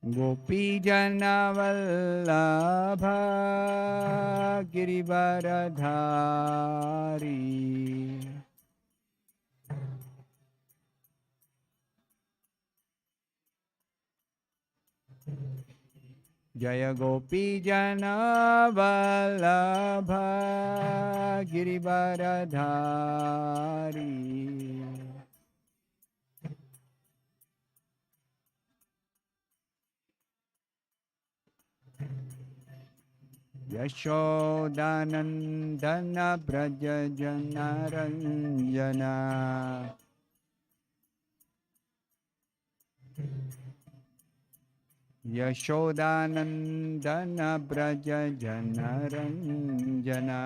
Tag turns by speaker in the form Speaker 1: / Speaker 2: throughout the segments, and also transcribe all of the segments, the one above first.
Speaker 1: गोपीजनवल्लभा गिरिवरधारी जय गोपीजनवल्लभा गिरिवरधारी यशोदानंदन ब्रज जनरंजना यशोदानंदन ब्रज जनरंजना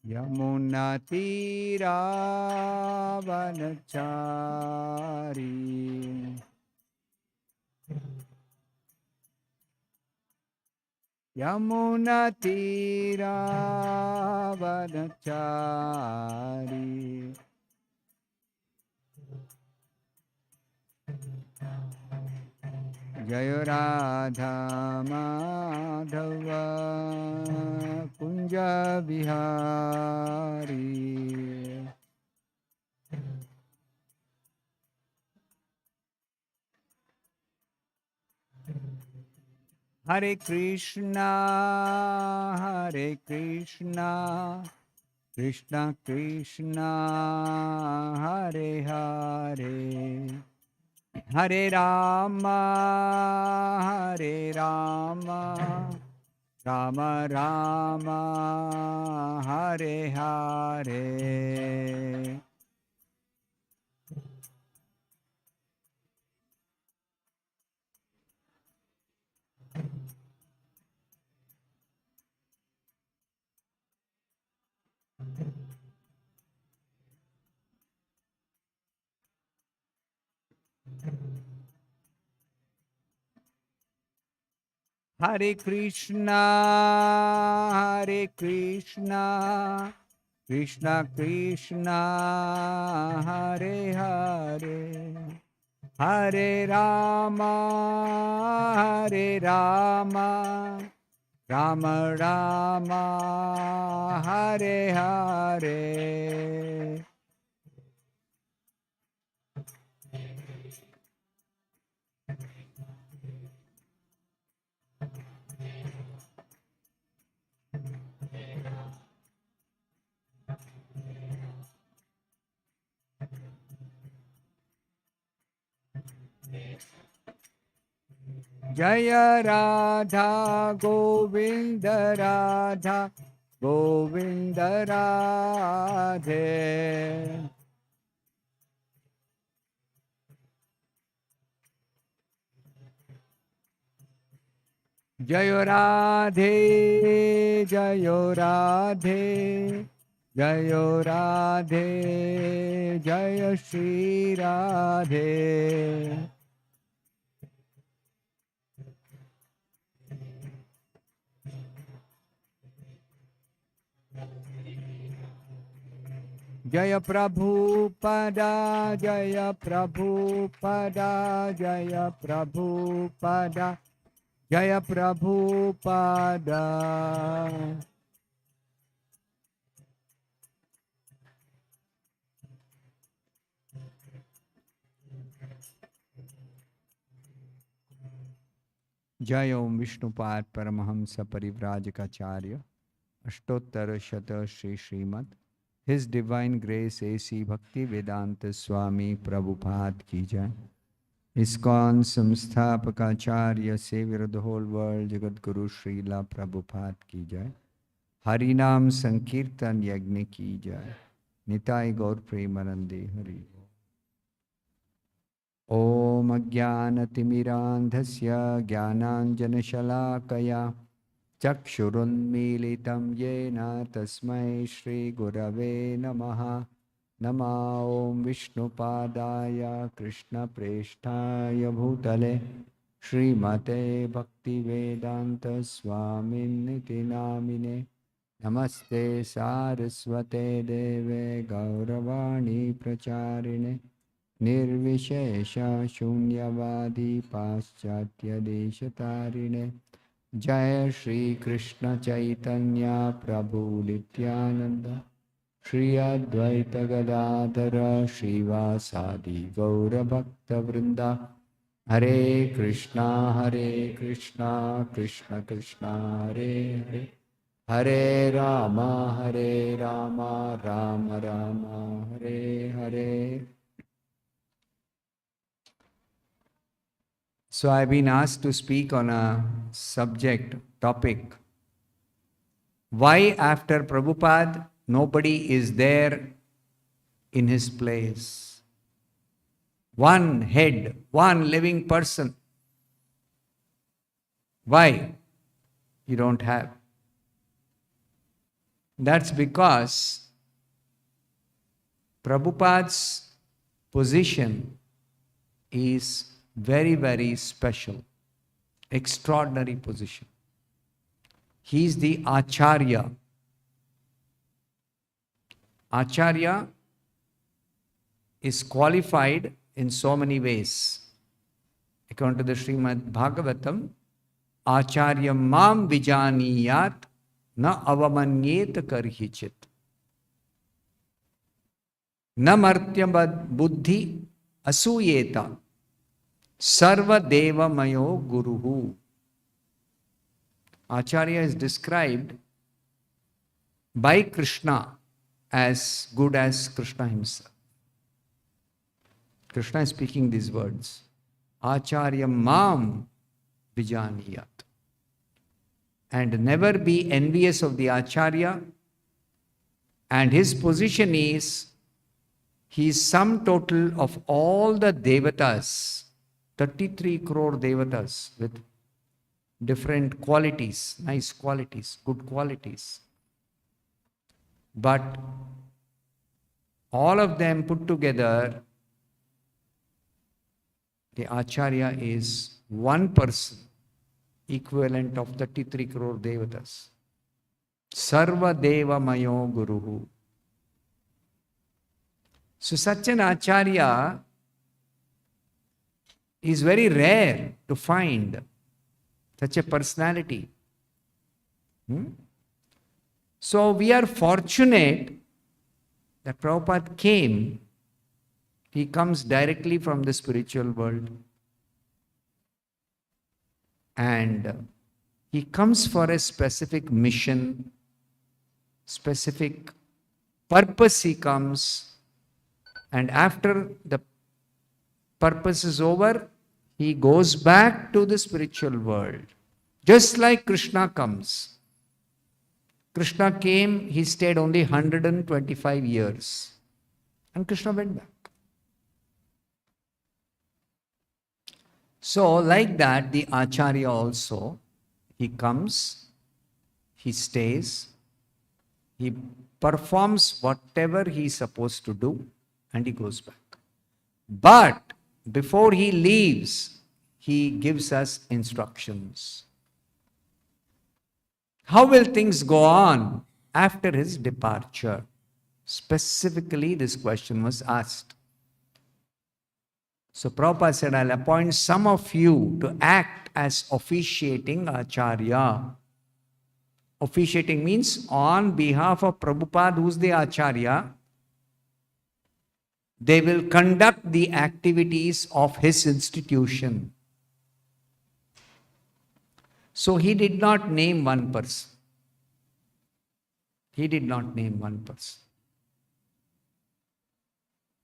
Speaker 1: यमुना तीरावनचारी यमुना तीरावनचारी जय राधा माधव कुंज बिहारी हरे कृष्णा कृष्णा कृष्णा हरे हरे हरे राम राम राम हरे हरे हरे कृष्णा कृष्णा कृष्णा हरे हरे हरे राम राम राम हरे हरे जय राधा गोविंद राधा गोविंद राधे जय राधे जय राधे जय राधे जय श्री राधे जय प्रभुपदा जय प्रभुपदा जय प्रभुपदा जय प्रभुपदा जय ओम विष्णुपाद परमहंस परिव्राजकाचार्य अष्टोत्तर शत Shri Shrimad His Divine Grace A.C. Bhakti Vedanta Swamy Prabhupada ki jai. ISKCON Samsthapakacharya Savior of the whole world Jagat Guru Srila Prabhupada ki jai. Harinam Sankirtan Yagni ki jai. Nitai Gaur Premanande Hari. Om Ajnanatimmirandhasya Jnananjanashalakaya चक्षुरुन्मीलितं येन तस्मै श्रीगुरवे नमः नमा ॐ विष्णुपादाय कृष्णप्रेष्ठाय भूतले श्रीमते भक्तिवेदान्तस्वामिन्निति नामिने Namaste Saraswate Deve Gauravani Pracharine Nirvishesha Shunyavadi Paschatya Deshatarine Jaya Shri Krishna Chaitanya Prabhu Nityananda Shri Advaita Gadadhara Srivasadi Gaura Bhakta Vrinda Hare Krishna Krishna Krishna Hare Hare Hare Rama Rama Rama Hare Hare. So I've been asked to speak on a topic. Why after Prabhupada nobody is there in his place? One head, one living person. Why you don't have? That's because Prabhupada's position is very, very special, extraordinary position. He is the Acharya. Acharya is qualified in so many ways. According to the Srimad Bhagavatam, Acharya mam vijaniyat na avamanyet karhichit. Na martyabad buddhi asuyeta sarva deva mayo guruhu. Acharya is described by Krishna as good as Krishna himself. Krishna is speaking these words. Acharya mam vijaniyat. And never be envious of the Acharya. And his position is, he is sum total of all the devatas, 33 crore devatas with different qualities, nice qualities, good qualities. But all of them put together, the Acharya is one person, equivalent of 33 crore devatas. Sarva deva mayo guruhu. So such an Acharya is very rare to find, such a personality. So we are fortunate that Prabhupada came. He comes directly from the spiritual world. And he comes for a specific mission, specific purpose he comes. And after the purpose is over, he goes back to the spiritual world. Just like Krishna comes. Krishna came, he stayed only 125 years. And Krishna went back. So, like that, the Acharya also, he comes, he stays, he performs whatever he is supposed to do, and he goes back. But before he leaves, he gives us instructions. How will things go on after his departure? Specifically, this question was asked. So Prabhupada said, I'll appoint some of you to act as officiating Acharya. Officiating means on behalf of Prabhupada, who's the Acharya, they will conduct the activities of his institution. So he did not name one person. He did not name one person.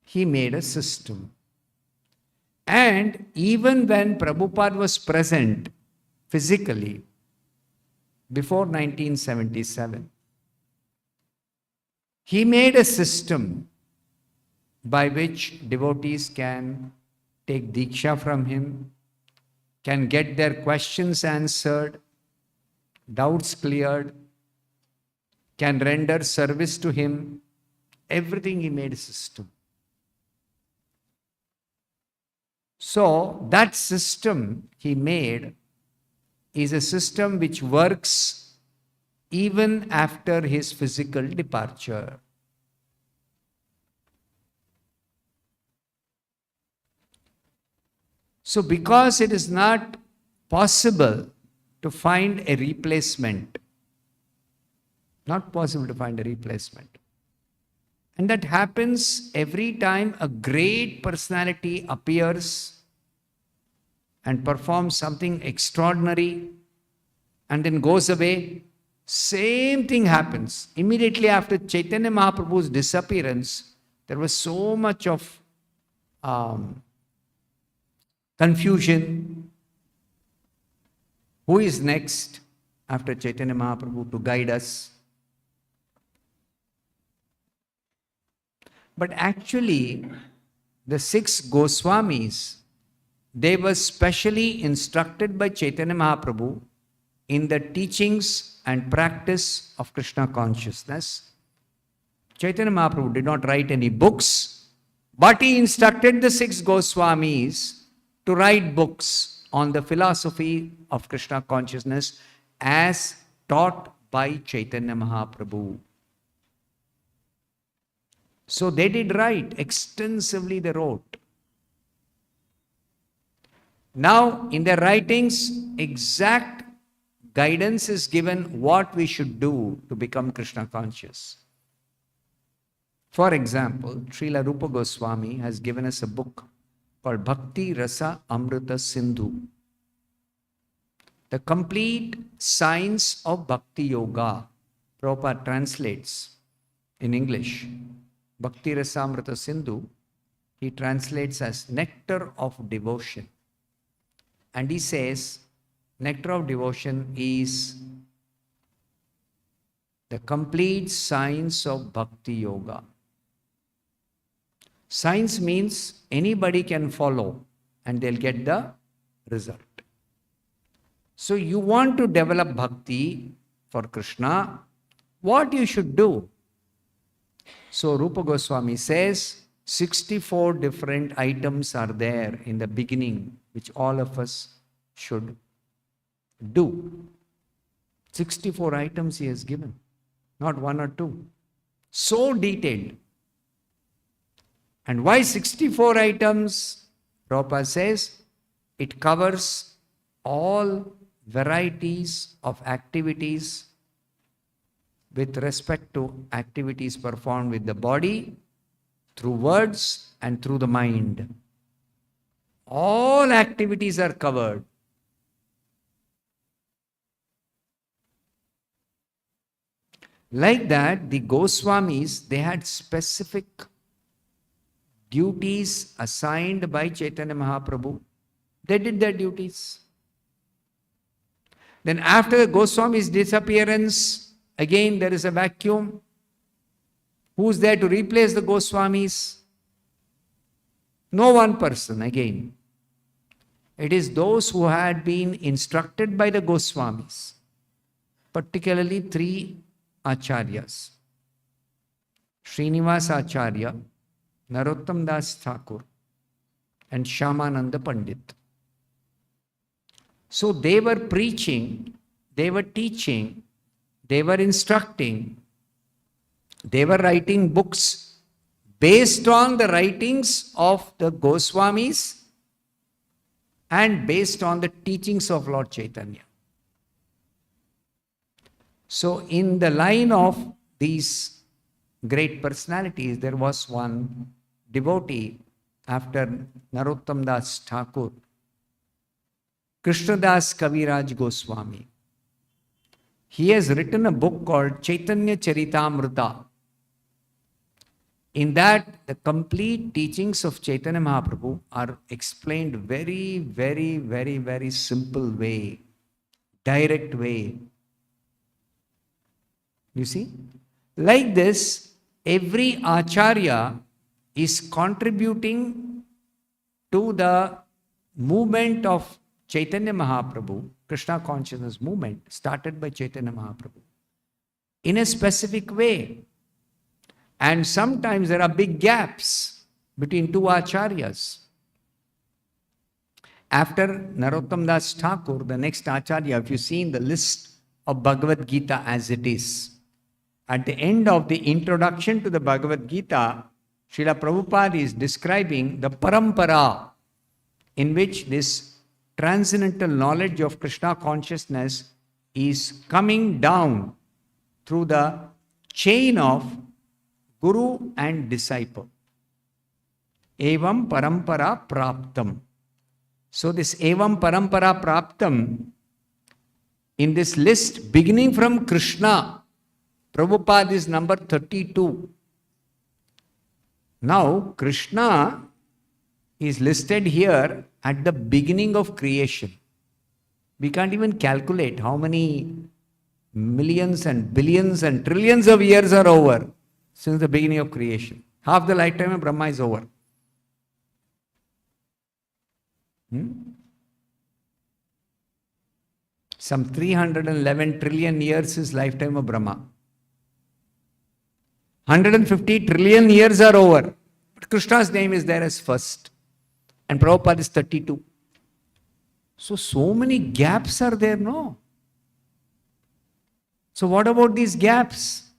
Speaker 1: He made a system. And even when Prabhupada was present physically, before 1977, he made a system by which devotees can take Diksha from him, can get their questions answered, doubts cleared, can render service to him. Everything he made a system. So that system he made is a system which works even after his physical departure. So because it is not possible to find a replacement, not possible to find a replacement. And that happens every time a great personality appears and performs something extraordinary and then goes away. Same thing happens. Immediately after Chaitanya Mahaprabhu's disappearance, there was so much of confusion. Who is next after Chaitanya Mahaprabhu to guide us? But actually, the 6 Goswamis, they were specially instructed by Chaitanya Mahaprabhu in the teachings and practice of Krishna consciousness. Chaitanya Mahaprabhu did not write any books, but he instructed the 6 Goswamis to write books on the philosophy of Krishna consciousness as taught by Chaitanya Mahaprabhu. So they did write, extensively they wrote. Now in their writings, exact guidance is given what we should do to become Krishna conscious. For example, Srila Rupa Goswami has given us a book called Bhakti Rasa Amrita Sindhu, the complete science of Bhakti Yoga. Prabhupada translates in English. Bhakti Rasa Amrita Sindhu, he translates as nectar of devotion. And he says, nectar of devotion is the complete science of Bhakti Yoga. Science means anybody can follow and they'll get the result. So you want to develop bhakti for Krishna, what you should do? So Rupa Goswami says 64 different items are there in the beginning which all of us should do. 64 items he has given, not 1 or 2. So detailed. And why 64 items? Prabhupada says it covers all varieties of activities with respect to activities performed with the body, through words and through the mind. All activities are covered. Like that, the Goswamis, they had specific duties assigned by Chaitanya Mahaprabhu. They did their duties. Then after the Goswami's disappearance, again there is a vacuum. Who's there to replace the Goswamis? No one person again. It is those who had been instructed by the Goswamis, particularly 3 Acharyas. Srinivas Acharya, Narottam Das Thakur, and Shyamananda Pandit. So they were preaching, they were teaching, they were instructing, they were writing books based on the writings of the Goswamis and based on the teachings of Lord Chaitanya. So in the line of these great personalities, there was one devotee after Narottam Das Thakur, Krishnadas Kaviraj Goswami. He has written a book called Chaitanya Charitamrita. In that, the complete teachings of Chaitanya Mahaprabhu are explained very, very, very, very simple way, direct way. You see? Like this, every Acharya is contributing to the movement of Chaitanya Mahaprabhu, Krishna consciousness movement, started by Chaitanya Mahaprabhu, in a specific way. And sometimes there are big gaps between 2 Acharyas. After Narottam Das Thakur, the next Acharya, if you see in the list of Bhagavad Gita as it is. At the end of the introduction to the Bhagavad Gita, Srila Prabhupada is describing the parampara in which this transcendental knowledge of Krishna consciousness is coming down through the chain of Guru and disciple. Evam parampara praptam. So this evam parampara praptam, in this list, beginning from Krishna, Prabhupada is number 32. Now, Krishna is listed here at the beginning of creation. We can't even calculate how many millions and billions and trillions of years are over since the beginning of creation. Half the lifetime of Brahma is over. Some 311 trillion years is lifetime of Brahma. 150 trillion years are over. But Krishna's name is there as first. And Prabhupada is 32. So many gaps are there, no? So what about these gaps?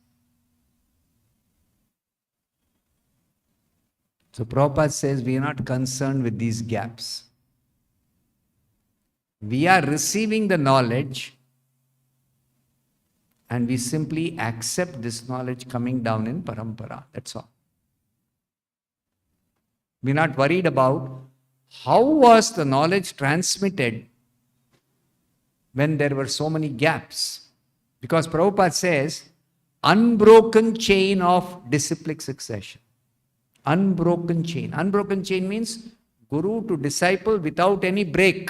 Speaker 1: So Prabhupada says we are not concerned with these gaps. We are receiving the knowledge and we simply accept this knowledge coming down in parampara. That's all. We're not worried about how was the knowledge transmitted when there were so many gaps. Because Prabhupada says, unbroken chain of disciplic succession. Unbroken chain. Unbroken chain means guru to disciple without any break.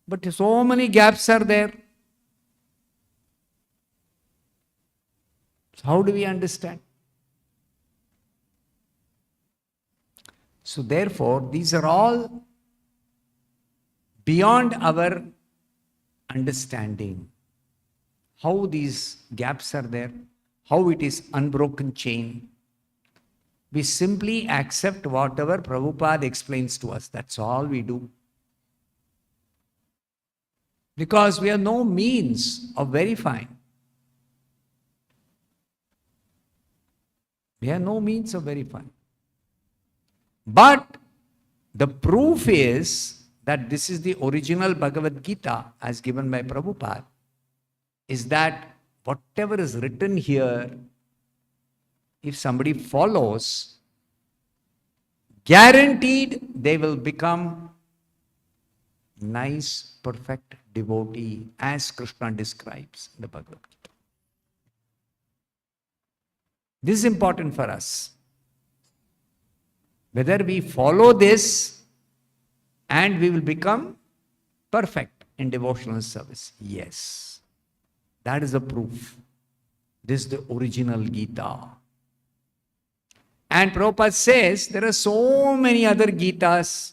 Speaker 1: But so many gaps are there. So how do we understand? So therefore, these are all beyond our understanding. How these gaps are there, how it is unbroken chain. We simply accept whatever Prabhupada explains to us. That's all we do. Because we have no means of verifying. We have no means of verifying. But the proof is that this is the original Bhagavad Gita as given by Prabhupada, is that whatever is written here, if somebody follows, guaranteed they will become nice, perfect devotee as Krishna describes in the Bhagavad Gita. This is important for us. Whether we follow this and we will become perfect in devotional service. Yes. That is the proof. This is the original Gita. And Prabhupada says there are so many other Gitas.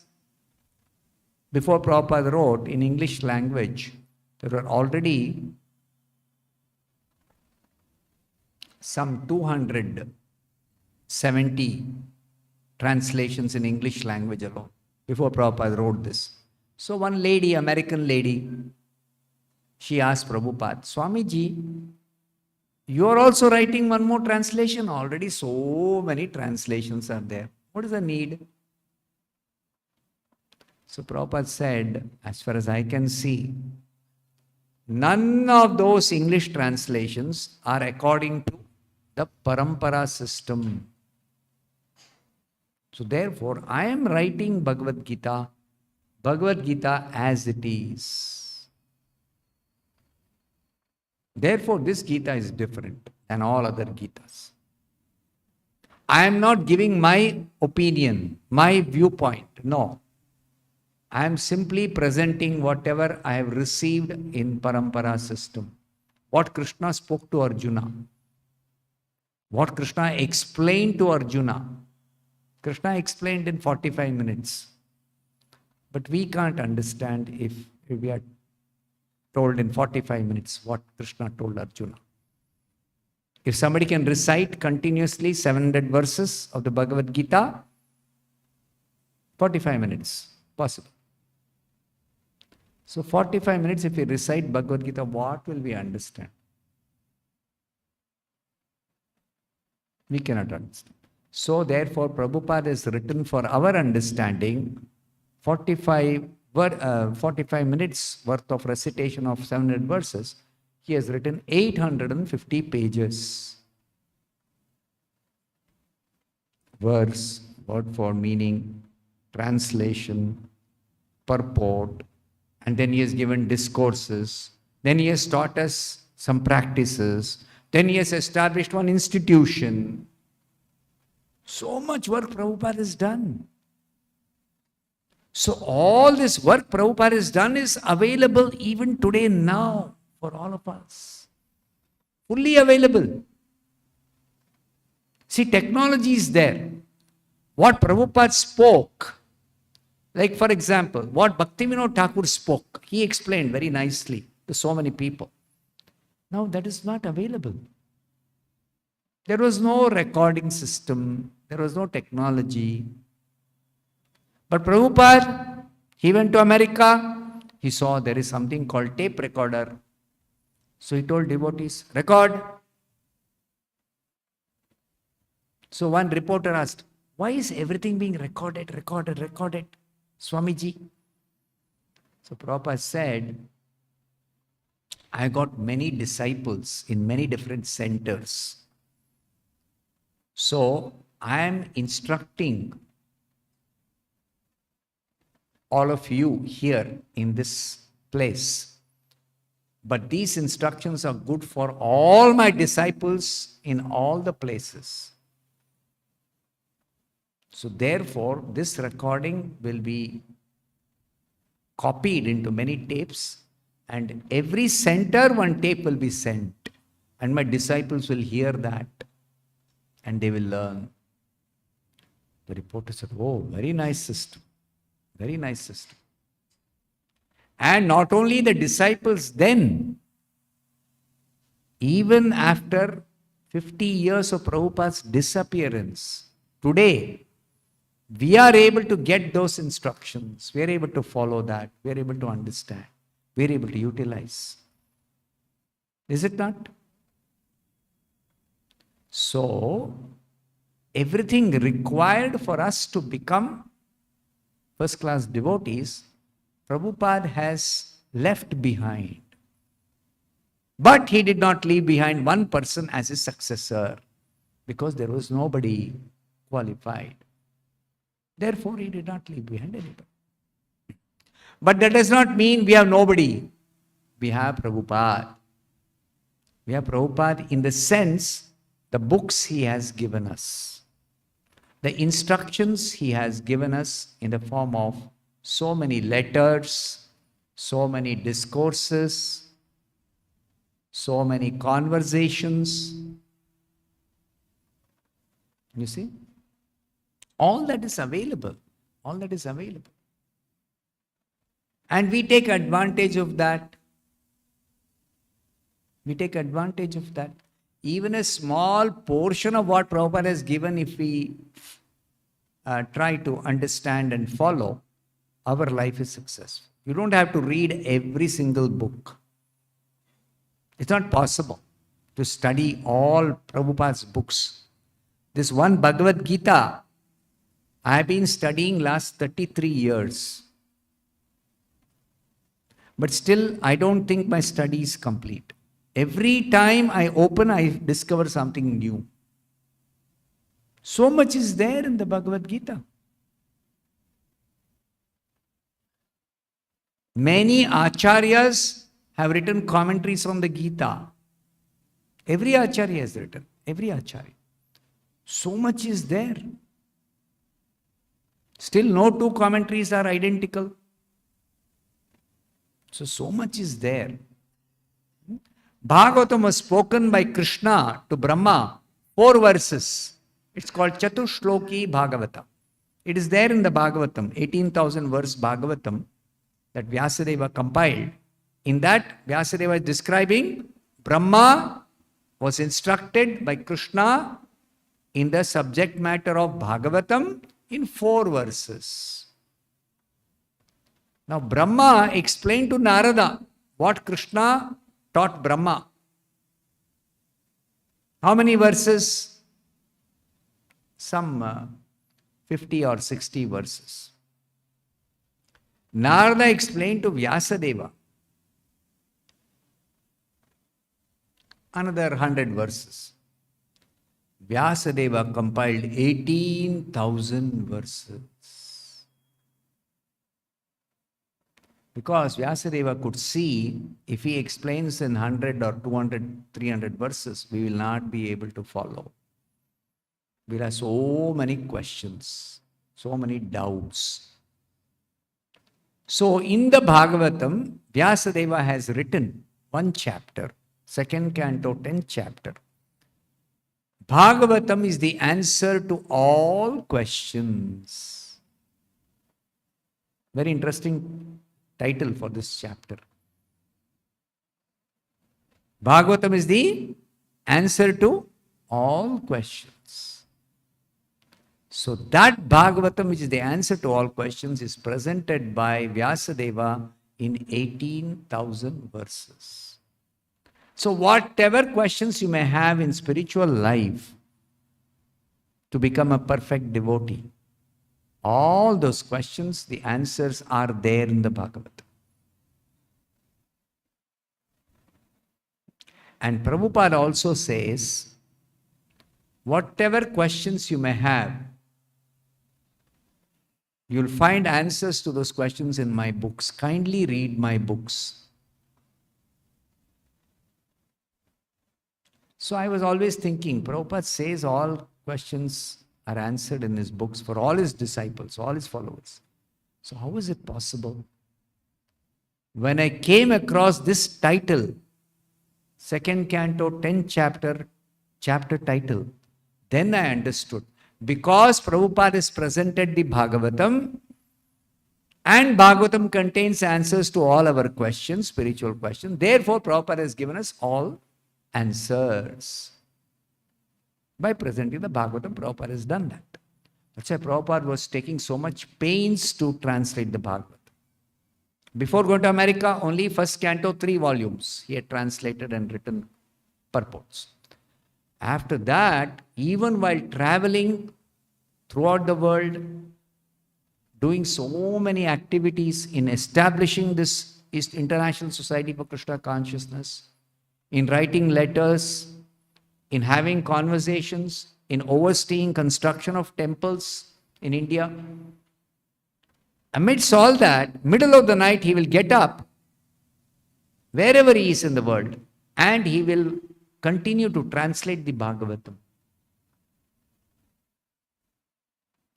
Speaker 1: Before Prabhupada wrote in English language, there were already some 270 translations in English language alone, before Prabhupada wrote this. So one lady, American lady, she asked Prabhupada, Swamiji, you are also writing one more translation? Already so many translations are there. What is the need? So Prabhupada said, as far as I can see, none of those English translations are according to the parampara system. So therefore, I am writing Bhagavad Gita as it is. Therefore, this Gita is different than all other Gitas. I am not giving my opinion, my viewpoint. No. I am simply presenting whatever I have received in parampara system. What Krishna spoke to Arjuna. What Krishna explained to Arjuna. Krishna explained in 45 minutes. But we can't understand if we are told in 45 minutes what Krishna told Arjuna. If somebody can recite continuously 700 verses of the Bhagavad Gita, 45 minutes, possible. So 45 minutes, if we recite Bhagavad Gita, what will we understand? We cannot understand. So therefore, Prabhupada has written for our understanding 45 minutes worth of recitation of 700 verses. He has written 850 pages. Verse, word for meaning, translation, purport, and then he has given discourses. Then he has taught us some practices. Then he has established one institution. So much work Prabhupada has done. So all this work Prabhupada has done is available even today now for all of us. Fully available. See, technology is there. What Prabhupada spoke, like for example, what Bhaktivinoda Thakur spoke, he explained very nicely to so many people. Now that is not available. There was no recording system. There was no technology. But Prabhupada, he went to America. He saw there is something called tape recorder. So he told devotees, record. So one reporter asked, why is everything being recorded? Swamiji. So Prabhupada said, I got many disciples in many different centers. So I am instructing all of you here in this place. But these instructions are good for all my disciples in all the places. So therefore, this recording will be copied into many tapes, and every center one tape will be sent. And my disciples will hear that and they will learn. The reporter said, oh, very nice system. Very nice system. And not only the disciples then, even after 50 years of Prabhupada's disappearance, today, we are able to get those instructions. We are able to follow that. We are able to understand. We are able to utilize. Is it not? So, everything required for us to become first-class devotees, Prabhupada has left behind. But he did not leave behind one person as his successor, because there was nobody qualified. Therefore, he did not leave behind anybody. But that does not mean we have nobody. We have Prabhupada. We have Prabhupada in the sense, the books he has given us. The instructions he has given us in the form of so many letters, so many discourses, so many conversations. You see? All that is available. All that is available. And we take advantage of that. We take advantage of that. Even a small portion of what Prabhupada has given, if we try to understand and follow, our life is successful. You don't have to read every single book. It's not possible to study all Prabhupada's books. This one Bhagavad Gita, I have been studying last 33 years. But still, I don't think my study is complete. Every time I open, I discover something new. So much is there in the Bhagavad Gita. Many acharyas have written commentaries on the Gita. Every acharya has written. Every acharya. So much is there. Still, no two commentaries are identical. So much is there. Bhagavatam was spoken by Krishna to Brahma, 4 verses. It's called Chatushloki Bhagavatam. It is there in the Bhagavatam, 18,000 verse Bhagavatam that Vyasadeva compiled. In that, Vyasadeva is describing Brahma was instructed by Krishna in the subject matter of Bhagavatam in 4 verses. Now Brahma explained to Narada what Krishna taught Brahma. How many verses? Some 50 or 60 verses. Narada explained to Vyasadeva another 100 verses. Vyasadeva compiled 18,000 verses. Because Vyasadeva could see, if he explains in 100 or 200, 300 verses, we will not be able to follow. There are so many questions, so many doubts. So in the Bhagavatam, Vyasadeva has written one chapter, 2nd canto, 10th chapter. Bhagavatam is the answer to all questions. Very interesting title for this chapter. Bhagavatam is the answer to all questions. So that Bhagavatam, which is the answer to all questions, is presented by Vyasadeva in 18,000 verses. So whatever questions you may have in spiritual life to become a perfect devotee, all those questions, the answers are there in the Bhagavatam. And Prabhupada also says, whatever questions you may have, you'll find answers to those questions in my books. Kindly read my books. So I was always thinking, Prabhupada says all questions are answered in his books for all his disciples, all his followers. So how is it possible? When I came across this title, 2nd canto, 10th chapter title, then I understood. Because Prabhupada has presented the Bhagavatam, and Bhagavatam contains answers to all our questions, spiritual questions. Therefore, Prabhupada has given us all answers. By presenting the Bhagavatam, Prabhupada has done that. That's why Prabhupada was taking so much pains to translate the Bhagavatam. Before going to America, only 1st canto, 3 volumes he had translated and written purports. After that, even while traveling throughout the world, doing so many activities in establishing this International Society for Krishna Consciousness, in writing letters, in having conversations, in overseeing construction of temples in India. Amidst all that, middle of the night, he will get up, wherever he is in the world, and he will continue to translate the Bhagavatam.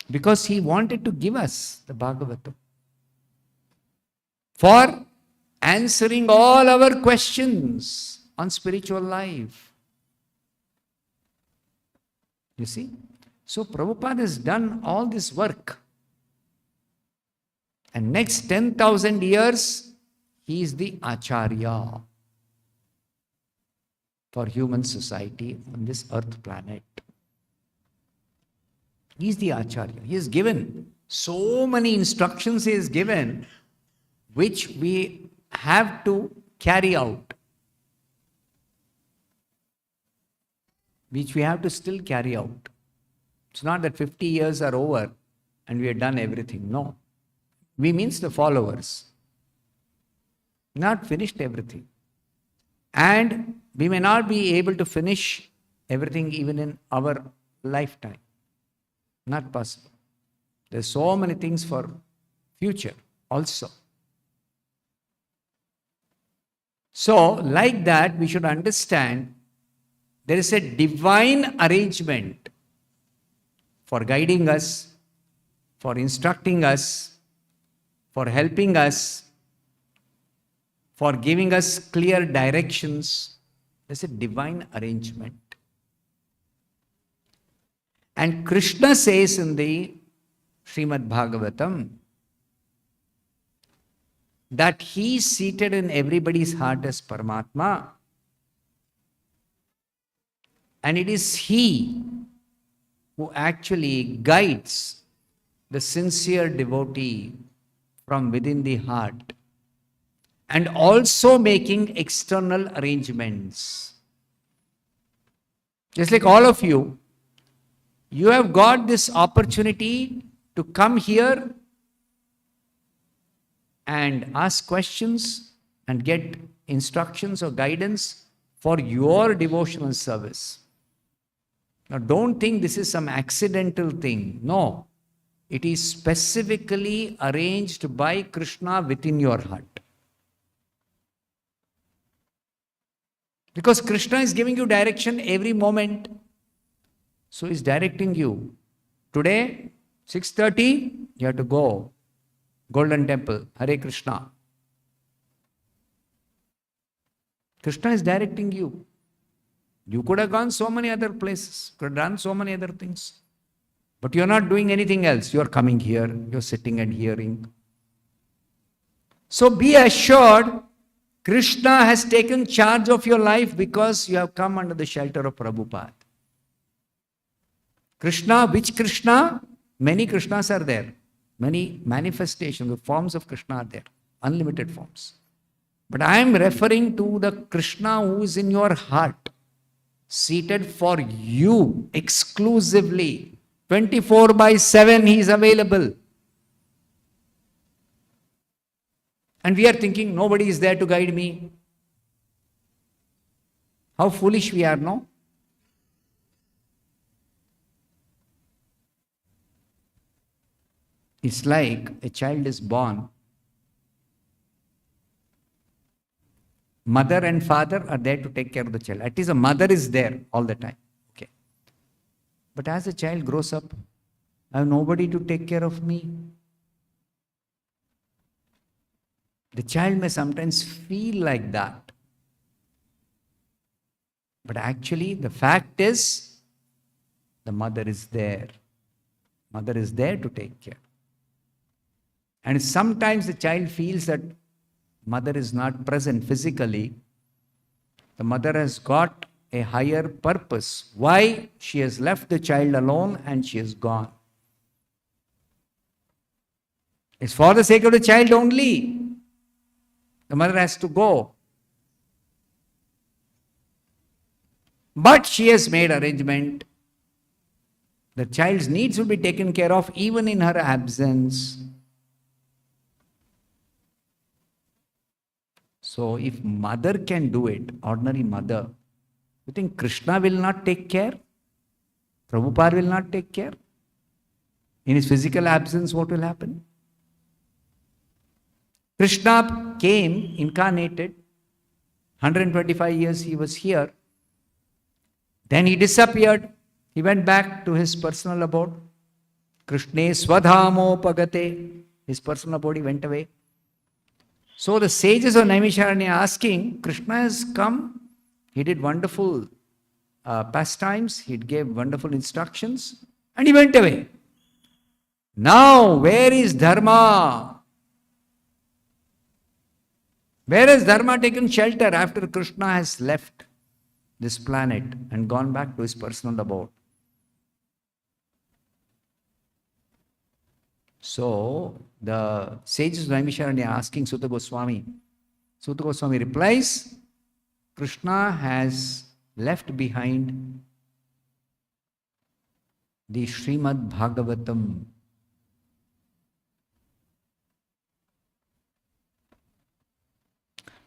Speaker 1: Because he wanted to give us the Bhagavatam for answering all our questions on spiritual life. You see? So Prabhupada has done all this work. And next 10,000 years, he is the Acharya for human society on this earth planet. He is the Acharya. He has given so many instructions, he has given, which we have to carry out. Which we have to still carry out. It's not that 50 years are over and we have done everything. No. We means the followers. Not finished everything. And we may not be able to finish everything even in our lifetime. Not possible. There's so many things for future also. So, like that, we should understand there is a divine arrangement for guiding us, for instructing us, for helping us, for giving us clear directions. There's a divine arrangement. And Krishna says in the Srimad Bhagavatam that he is seated in everybody's heart as Paramatma. And it is he who actually guides the sincere devotee from within the heart and also making external arrangements. Just like all of you, you have got this opportunity to come here and ask questions and get instructions or guidance for your devotional service. Now, don't think this is some accidental thing. No, it is specifically arranged by Krishna within your heart. Because Krishna is giving you direction every moment. So he's directing you. Today, 6:30, you have to go. Golden Temple, Hare Krishna. Krishna is directing you. You could have gone so many other places, could have done so many other things. But you're not doing anything else. You're coming here, you're sitting and hearing. So be assured, Krishna has taken charge of your life because you have come under the shelter of Prabhupada. Krishna, which Krishna? Many Krishnas are there. Many manifestations, the forms of Krishna are there. Unlimited forms. But I am referring to the Krishna who is in your heart, seated for you exclusively. 24/7 he is available. And we are thinking nobody is there to guide me. How foolish we are, no? It's like a child is born. Mother and father are there to take care of the child. At least the mother is there all the time. Okay. But as the child grows up, I have nobody to take care of me. The child may sometimes feel like that. But actually, the fact is, the mother is there. Mother is there to take care. And sometimes the child feels that mother is not present physically. The mother has got a higher purpose. Why she has left the child alone and she is gone. It's for the sake of the child only. The mother has to go. But she has made arrangement. The child's needs will be taken care of even in her absence. So if mother can do it, ordinary mother, you think Krishna will not take care? Prabhupada will not take care? In his physical absence, what will happen? Krishna came, incarnated, 125 years he was here. Then he disappeared. He went back to his personal abode. Krishne swadhamo pagate. His personal abode, he went away. So the sages of Naimisharanya are asking, Krishna has come, he did wonderful pastimes, he gave wonderful instructions, and he went away. Now, where is Dharma? Where has Dharma taken shelter after Krishna has left this planet and gone back to his personal abode? So, the sages of Naimisharanya are asking Sutta Goswami. Sutta Goswami replies, Krishna has left behind the Srimad Bhagavatam.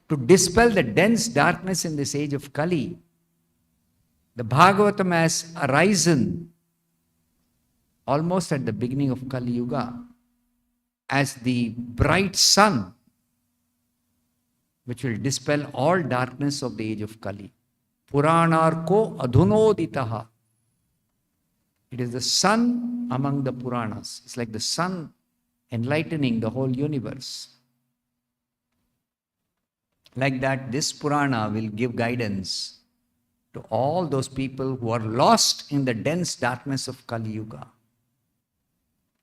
Speaker 1: To dispel the dense darkness in this age of Kali, the Bhagavatam has arisen almost at the beginning of Kali Yuga as the bright sun which will dispel all darkness of the age of Kali. Puranarko adhunoditaha. It is the sun among the Puranas. It's like the sun enlightening the whole universe. Like that, this Purana will give guidance to all those people who are lost in the dense darkness of Kali Yuga.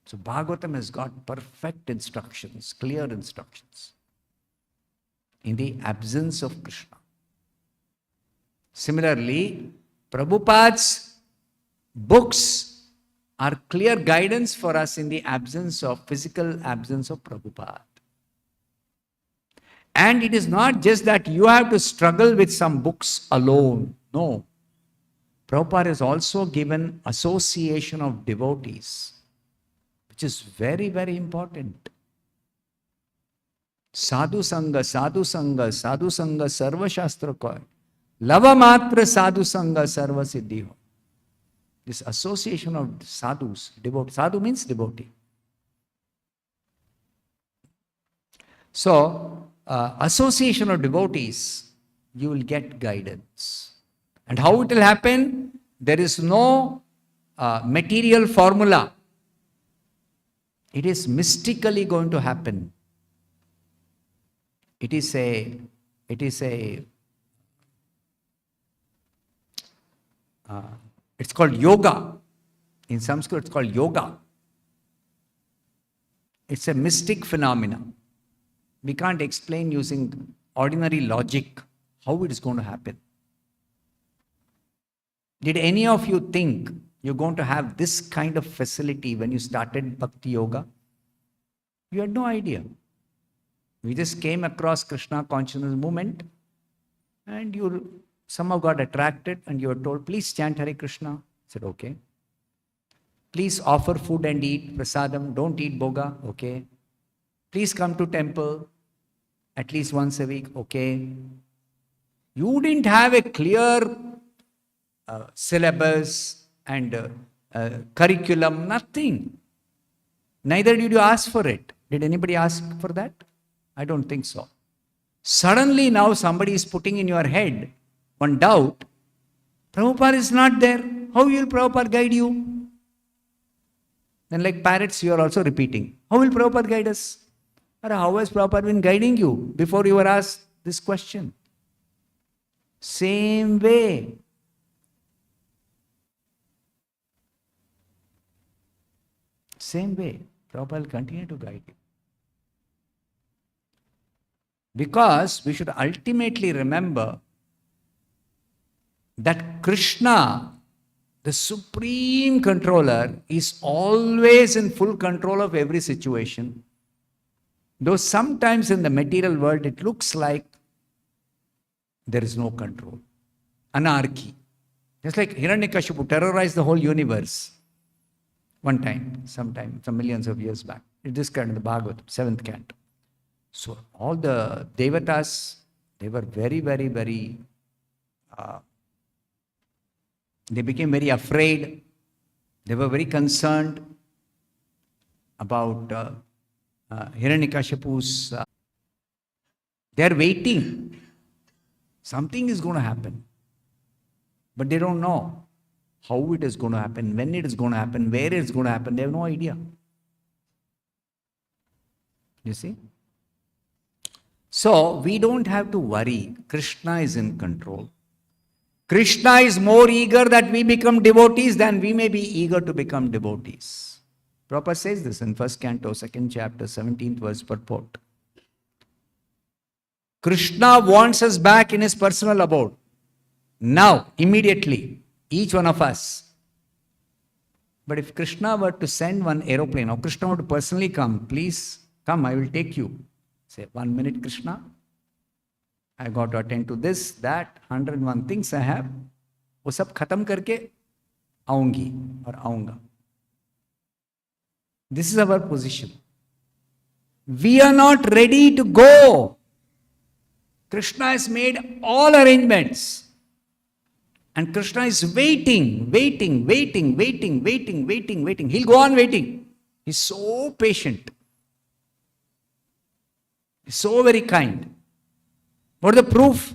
Speaker 1: So Bhagavatam has got perfect instructions, clear instructions, in the absence of Krishna. Similarly, Prabhupada's books are clear guidance for us in the physical absence of Prabhupada. And it is not just that you have to struggle with some books alone. No. Prabhupada has also given association of devotees, which is very, very important. Sadhu Sangha, Sadhu Sangha, Sadhu Sangha, Sarva Shastra Koy. Lava Matra Sadhu Sangha, Sarva Siddhi Ho. This association of sadhus, devotee. Sadhu means devotee. So, association of devotees, you will get guidance. And how it will happen? There is no material formula. It is mystically going to happen. It's called yoga. In Sanskrit, it's called yoga. It's a mystic phenomenon. We can't explain using ordinary logic how it is going to happen. Did any of you think you're going to have this kind of facility when you started Bhakti Yoga? You had no idea. We just came across Krishna consciousness movement and you somehow got attracted and you were told, please chant Hare Krishna. I said, okay. Please offer food and eat prasadam. Don't eat boga. Okay. Please come to temple at least once a week. Okay. You didn't have a clear syllabus and curriculum, nothing. Neither did you ask for it. Did anybody ask for that? I don't think so. Suddenly now somebody is putting in your head one doubt. Prabhupada is not there. How will Prabhupada guide you? Then like parrots, you are also repeating. How will Prabhupada guide us? Or how has Prabhupada been guiding you before you were asked this question? Same way. Same way. Prabhupada will continue to guide you. Because we should ultimately remember that Krishna, the supreme controller, is always in full control of every situation. Though sometimes in the material world it looks like there is no control. Anarchy. Just like Hiranyakashipu terrorized the whole universe one time, sometime, some millions of years back. It is described in the Bhagavatam, 7th canto. So all the devatas, they were very, very, very, they became very afraid. They were very concerned about Hiranyakashipu's. They are waiting. Something is going to happen. But they don't know how it is going to happen, when it is going to happen, where it is going to happen. They have no idea. You see? So, we don't have to worry. Krishna is in control. Krishna is more eager that we become devotees than we may be eager to become devotees. Prabhupada says this in 1st canto, 2nd chapter, 17th verse purport. Krishna wants us back in his personal abode. Now, immediately, each one of us. But if Krishna were to send one aeroplane, or Krishna were to personally come, please come, I will take you. Say, 1 minute, Krishna. I got to attend to this, that, 101 things I have. वो सब खत्म करके आऊंगी और आऊंगा. This is our position. We are not ready to go. Krishna has made all arrangements. And Krishna is waiting. He'll go on waiting. He's so patient. He's so very kind. What is the proof?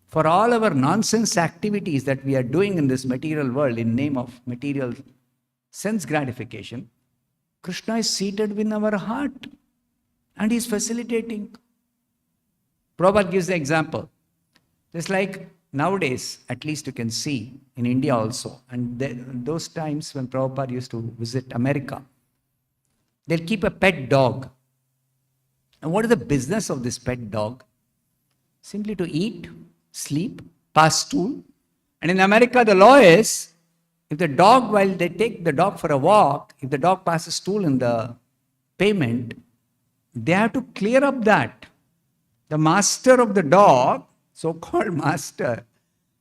Speaker 1: For all our nonsense activities that we are doing in this material world in name of material sense gratification, Krishna is seated within our heart and he is facilitating. Prabhupada gives the example. Just like nowadays, at least you can see in India also, and those times when Prabhupada used to visit America, they'll keep a pet dog. And what is the business of this pet dog? Simply to eat, sleep, pass stool. And in America, the law is,
Speaker 2: If the dog, while they take the dog for a walk, if the dog passes stool in the pavement, they have to clear up that. The master of the dog, so-called master,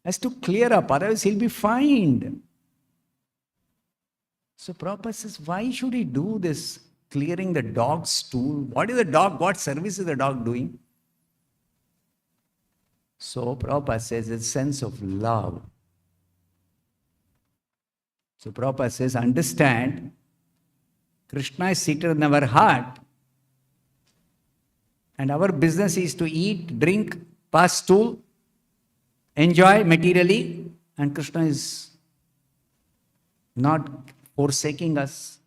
Speaker 2: has to clear up, otherwise he'll be fined. So Prabhupada says, why should he do this, clearing the dog's stool? What is the dog? What service is the dog doing? So Prabhupada says it's a sense of love. So Prabhupada says, understand, Krishna is seated in our heart, and our business is to eat, drink, pass stool, enjoy materially, and Krishna is not forsaking us,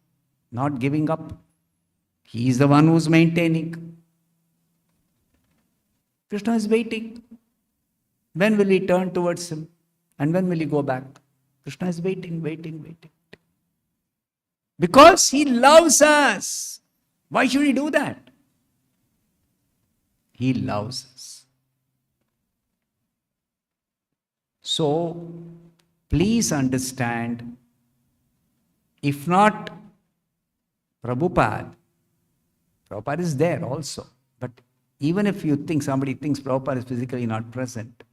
Speaker 2: not giving up. He is the one who is maintaining. Krishna is waiting. When will he turn towards him? And when will he go back? Krishna is waiting. Because he loves us. Why should he do that? He loves us. So, please understand, if not Prabhupada is there also. But even if you think, somebody thinks Prabhupada is physically not present,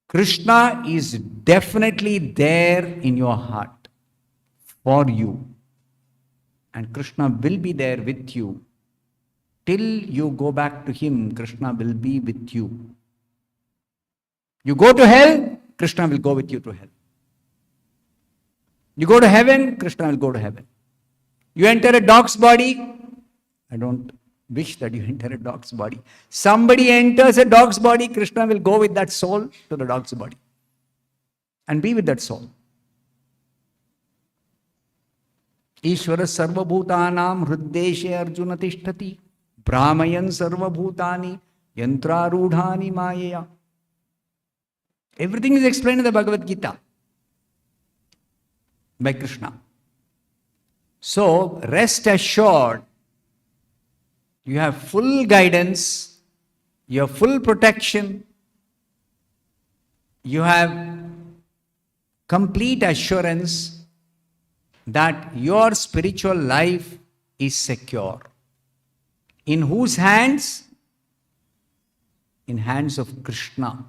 Speaker 2: Krishna is definitely there in your heart for you. And Krishna will be there with you. Till you go back to him, Krishna will be with you. You go to hell, Krishna will go with you to hell. You go to heaven, Krishna will go to heaven. You enter a dog's body, I don't wish that you enter a dog's body. Somebody enters a dog's body, Krishna will go with that soul to the dog's body and be with that soul. Ishvara sarvabhutanam hruddeshe arjuna tishtati brahmayan sarvabhutani yantrarudhani mayaya. Everything is explained in the Bhagavad Gita by Krishna. So, rest assured, you have full guidance, you have full protection, you have complete assurance that your spiritual life is secure. In whose hands? In hands of Krishna.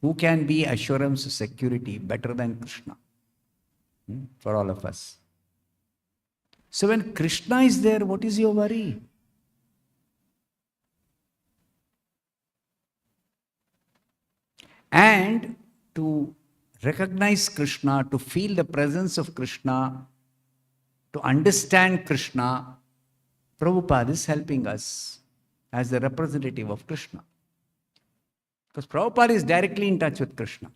Speaker 2: Who can be assurance of security better than Krishna? For all of us. So when Krishna is there, what is your worry? And to recognize Krishna, to feel the presence of Krishna, to understand Krishna, Prabhupada is helping us as the representative of Krishna. Because Prabhupada is directly in touch with Krishna.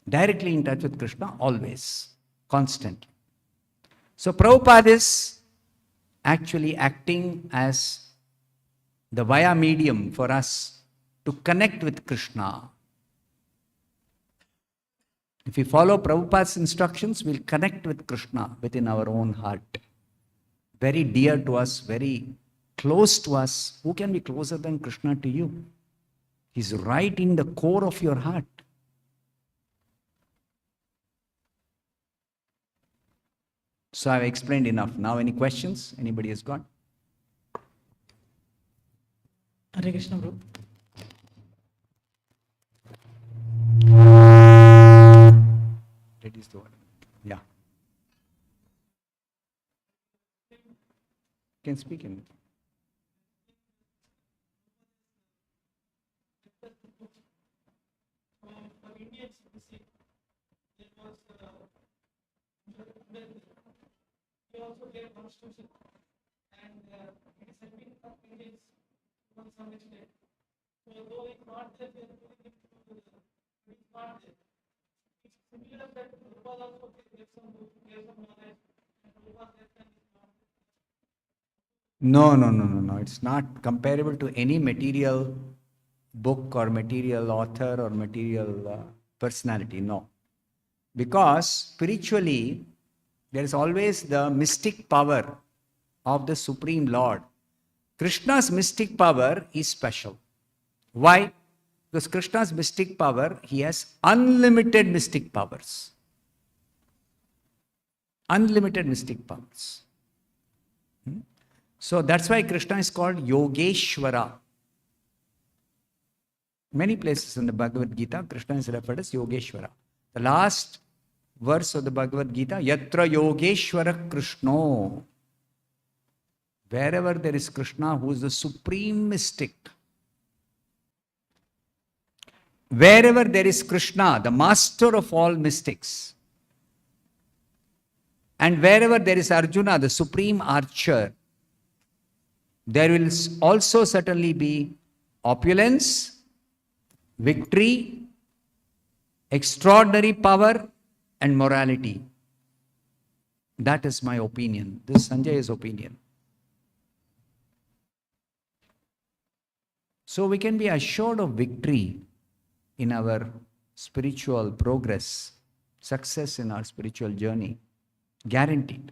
Speaker 2: Directly in touch with Krishna, always, constantly. So Prabhupada is actually acting as the via medium for us to connect with Krishna. If we follow Prabhupada's instructions, we'll connect with Krishna within our own heart. Very dear to us, very close to us. Who can be closer than Krishna to you? He's right in the core of your heart. So I've explained enough. Now any questions? Anybody has got?
Speaker 3: Hare Krishna, bro.
Speaker 2: That is the word. Yeah. Can speak in it.
Speaker 3: He also gave constitution, and it is a big of Indians to some extent. So though it's not there, they are putting it to it's not there. It's similar that Prabhupada also gave some knowledge, and Prabhupada gave some
Speaker 2: No. It's not comparable to any material book or material author or material personality. No. Because spiritually, there is always the mystic power of the Supreme Lord. Krishna's mystic power is special. Why? Because Krishna's mystic power, he has unlimited mystic powers. Unlimited mystic powers. So that's why Krishna is called Yogeshwara. Many places in the Bhagavad Gita, Krishna is referred as Yogeshwara. The last verse of the Bhagavad Gita, Yatra Yogeshwara Krishno. Wherever there is Krishna, who is the supreme mystic. Wherever there is Krishna, the master of all mystics. And wherever there is Arjuna, the supreme archer, there will also certainly be opulence, victory, extraordinary power, and morality. That is my opinion. This is Sanjay's opinion. So we can be assured of victory in our spiritual progress, success in our spiritual journey. Guaranteed.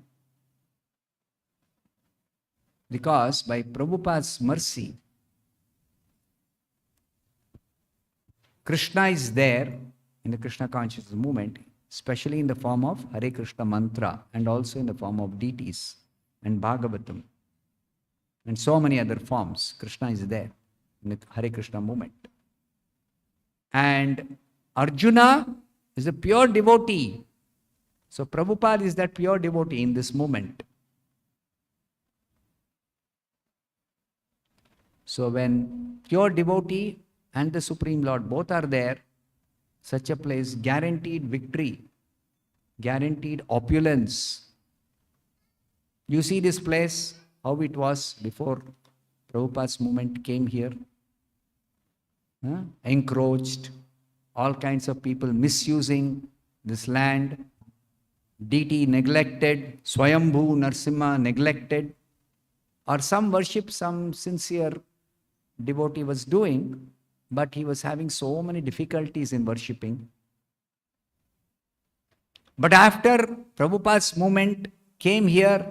Speaker 2: Because by Prabhupada's mercy, Krishna is there in the Krishna consciousness movement, especially in the form of Hare Krishna mantra and also in the form of deities and Bhagavatam and so many other forms. Krishna is there in the Hare Krishna movement. And Arjuna is a pure devotee. So Prabhupada is that pure devotee in this movement. So when pure devotee and the Supreme Lord both are there, such a place, guaranteed victory, guaranteed opulence. You see this place, how it was before Prabhupada's movement came here. Encroached, all kinds of people misusing this land, deity neglected, Swayambhu, Narasimha neglected, or some worship some sincere devotee was doing, but he was having so many difficulties in worshipping. But after Prabhupada's movement came here,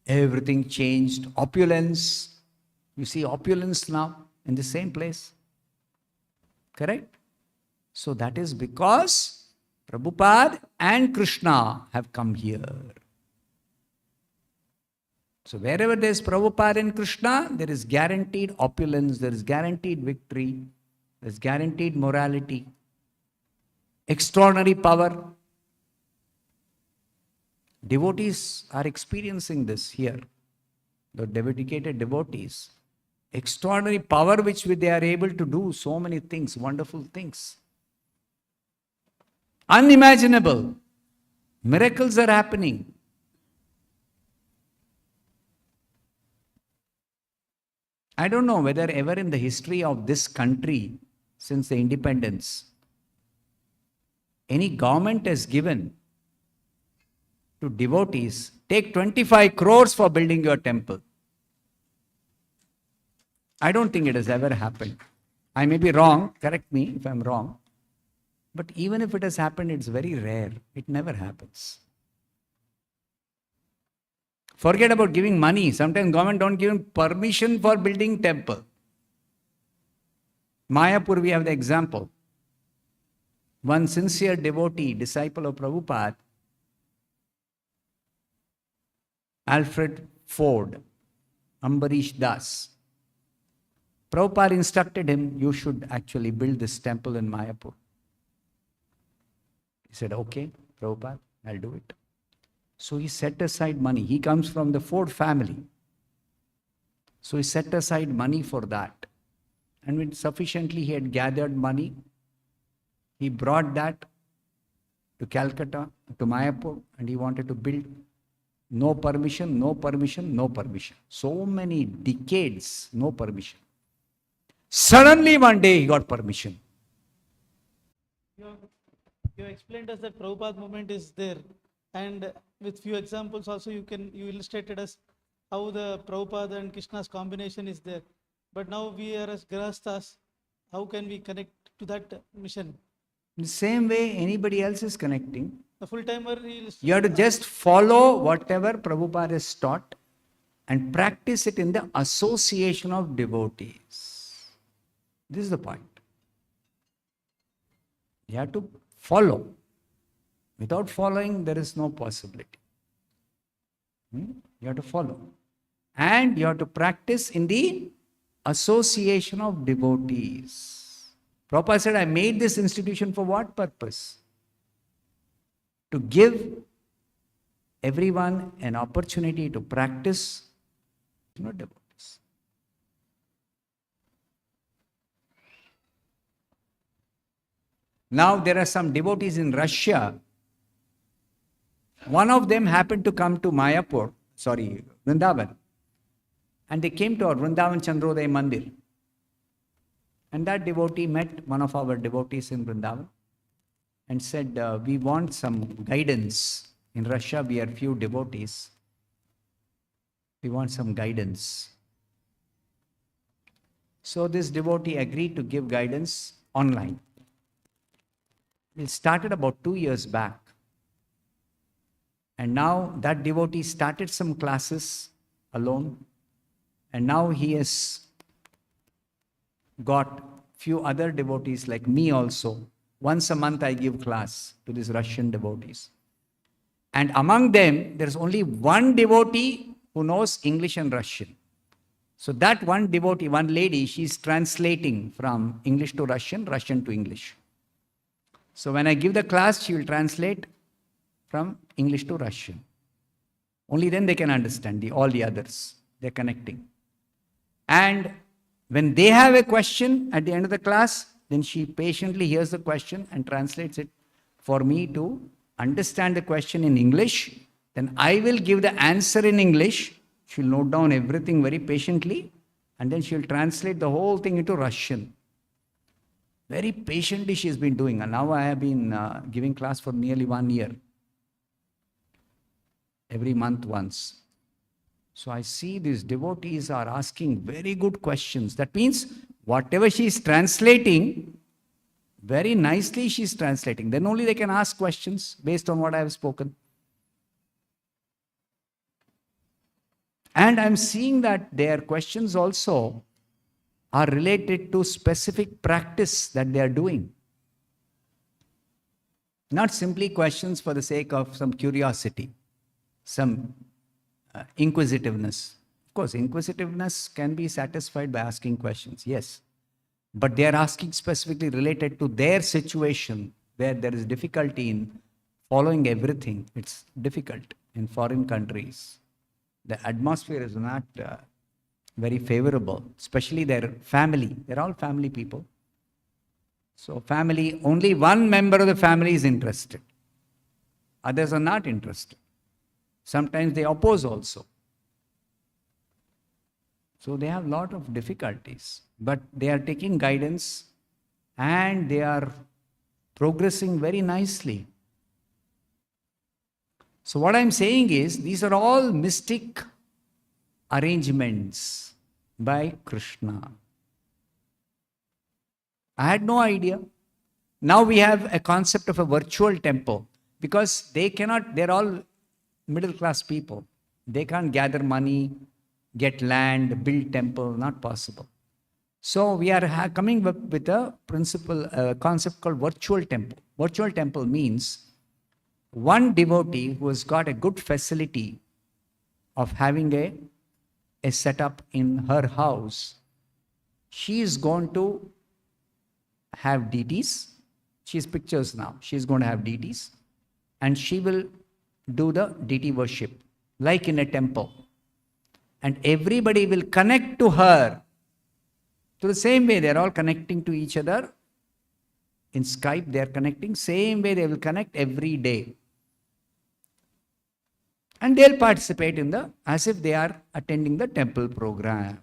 Speaker 2: everything changed. Opulence. You see opulence now in the same place. Correct? So that is because Prabhupada and Krishna have come here. So wherever there is Prabhupada and Krishna, there is guaranteed opulence, there is guaranteed victory, there is guaranteed morality, extraordinary power. Devotees are experiencing this here. The dedicated devotees. Extraordinary power which they are able to do so many things, wonderful things. Unimaginable. Miracles are happening. I don't know whether ever in the history of this country, since the independence, any government has given to devotees, take 25 crores for building your temple. I don't think it has ever happened. I may be wrong, correct me if I'm wrong. But even if it has happened, it's very rare. It never happens. Forget about giving money. Sometimes government don't give permission for building temple. Mayapur, we have the example. One sincere devotee, disciple of Prabhupada, Alfred Ford, Ambarish Das. Prabhupada instructed him, you should actually build this temple in Mayapur. He said, okay, Prabhupada, I'll do it. So he set aside money. He comes from the Ford family. So he set aside money for that. And when sufficiently he had gathered money, he brought that to Calcutta, to Mayapur, and he wanted to build. No permission, no permission, no permission. So many decades, no permission. Suddenly one day he got permission.
Speaker 3: You explained us that Prabhupada movement is there, and with few examples also you illustrated us how the Prabhupada and Krishna's combination is there. But now we are as Grahasthas, how can we connect to that mission?
Speaker 2: In the same way anybody else is connecting.
Speaker 3: The full-timer,
Speaker 2: You have to just follow whatever Prabhupada has taught and practice it in the association of devotees. This is the point. You have to follow. Without following, there is no possibility. You have to follow. And you have to practice in the association of devotees. Prabhupada said, I made this institution for what purpose? To give everyone an opportunity to practice, devotees. Now there are some devotees in Russia. One of them happened to come to Vrindavan. And they came to our Vrindavan Chandrodaya Mandir. And that devotee met one of our devotees in Vrindavan and said, we want some guidance. In Russia, we are few devotees. We want some guidance. So this devotee agreed to give guidance online. It started about 2 years back. And now that devotee started some classes alone. And now he has got few other devotees like me also. Once a month I give class to these Russian devotees. And among them, there is only one devotee who knows English and Russian. So that one devotee, one lady, she's translating from English to Russian, Russian to English. So when I give the class, she will translate from English to Russian. Only then they can understand all the others. They're connecting. And when they have a question at the end of the class, then she patiently hears the question and translates it for me to understand the question in English. Then I will give the answer in English. She'll note down everything very patiently. And then she'll translate the whole thing into Russian. Very patiently she has been doing. And now I have been giving class for nearly 1 year. Every month once. So I see these devotees are asking very good questions. That means whatever she is translating, very nicely she is translating. Then only they can ask questions based on what I have spoken. And I'm seeing that their questions also are related to specific practice that they are doing. Not simply questions for the sake of some curiosity, some inquisitiveness. Of course, inquisitiveness can be satisfied by asking questions, yes. But they are asking specifically related to their situation where there is difficulty in following everything. It's difficult in foreign countries. The atmosphere is not very favorable, especially their family. They're all family people. So family, only one member of the family is interested. Others are not interested. Sometimes they oppose also. So they have a lot of difficulties. But they are taking guidance and they are progressing very nicely. So what I'm saying is, these are all mystic arrangements by Krishna. I had no idea. Now we have a concept of a virtual temple because they're all middle class people. They can't gather money, get land, build temple, not possible. So we are coming up with a concept called virtual temple. Virtual temple means one devotee who has got a good facility of having a setup in her house, she is going to have deities. She has pictures now. She is going to have deities. And she will do the deity worship, like in a temple. And everybody will connect to her. To the same way, they are all connecting to each other. In Skype, they are connecting. Same way, they will connect every day. And they'll participate as if they are attending the temple program.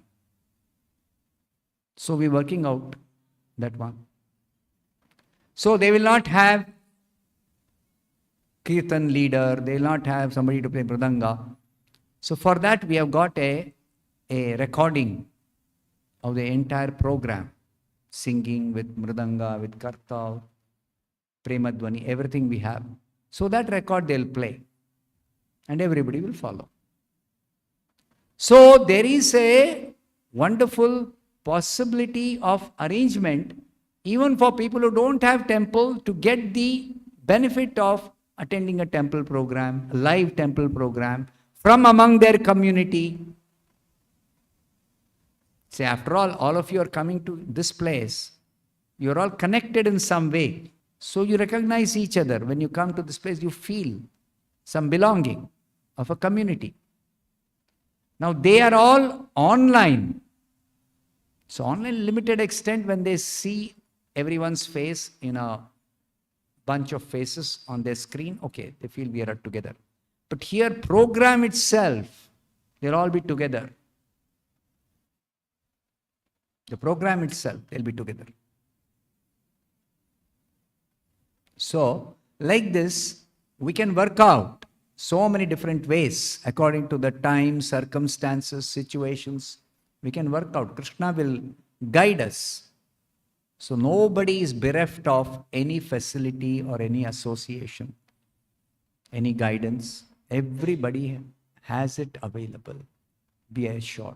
Speaker 2: So we're working out that one. So they will not have kirtan leader, they will not have somebody to play mridanga. So for that we have got a recording of the entire program, singing with mridanga, with karta, premadvani, everything we have. So that record they'll play and everybody will follow. So there is a wonderful possibility of arrangement even for people who don't have temple, to get the benefit of attending a temple program, a live temple program from among their community. Say, after all of you are coming to this place, you're all connected in some way. So you recognize each other. When you come to this place, you feel some belonging of a community. Now they are all online. So online limited extent, when they see everyone's face in a bunch of faces on their screen, okay, they feel we are together. But here, program itself, they'll all be together. The program itself, they'll be together. So, like this, we can work out so many different ways according to the time, circumstances, situations. We can work out. Krishna will guide us. So nobody is bereft of any facility or any association, any guidance. Everybody has it available. Be assured.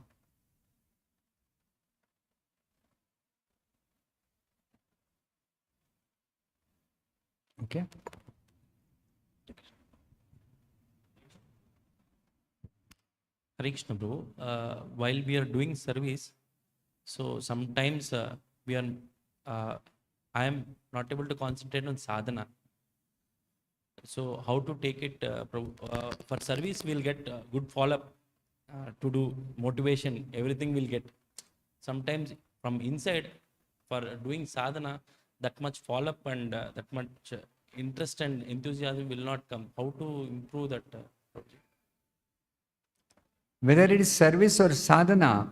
Speaker 2: Okay?
Speaker 4: Hare Krishna Prabhu, while we are doing service, so sometimes I am not able to concentrate on sadhana. So how to take it, Prabhu? For service, we'll get good follow-up to do motivation, everything we'll get. Sometimes from inside, for doing sadhana, that much follow-up and that much interest and enthusiasm will not come. How to improve that? Prabhu?
Speaker 2: Whether it is service or sadhana,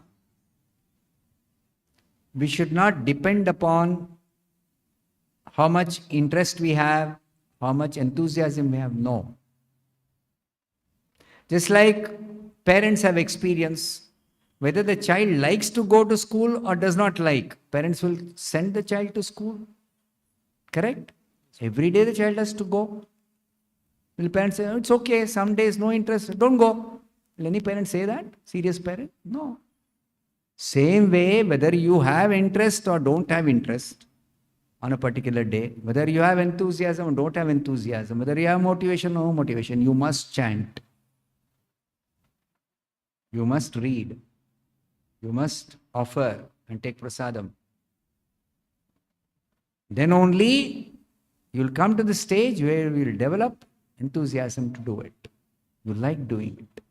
Speaker 2: we should not depend upon how much interest we have, how much enthusiasm we have. No. Just like parents have experience, whether the child likes to go to school or does not like, parents will send the child to school. Correct? Every day the child has to go. Will parents say, oh, it's okay, some days no interest, don't go. Will any parent say that? Serious parent? No. Same way, whether you have interest or don't have interest on a particular day, whether you have enthusiasm or don't have enthusiasm, whether you have motivation or no motivation, you must chant. You must read. You must offer and take prasadam. Then only you will come to the stage where you will develop enthusiasm to do it. You like doing it.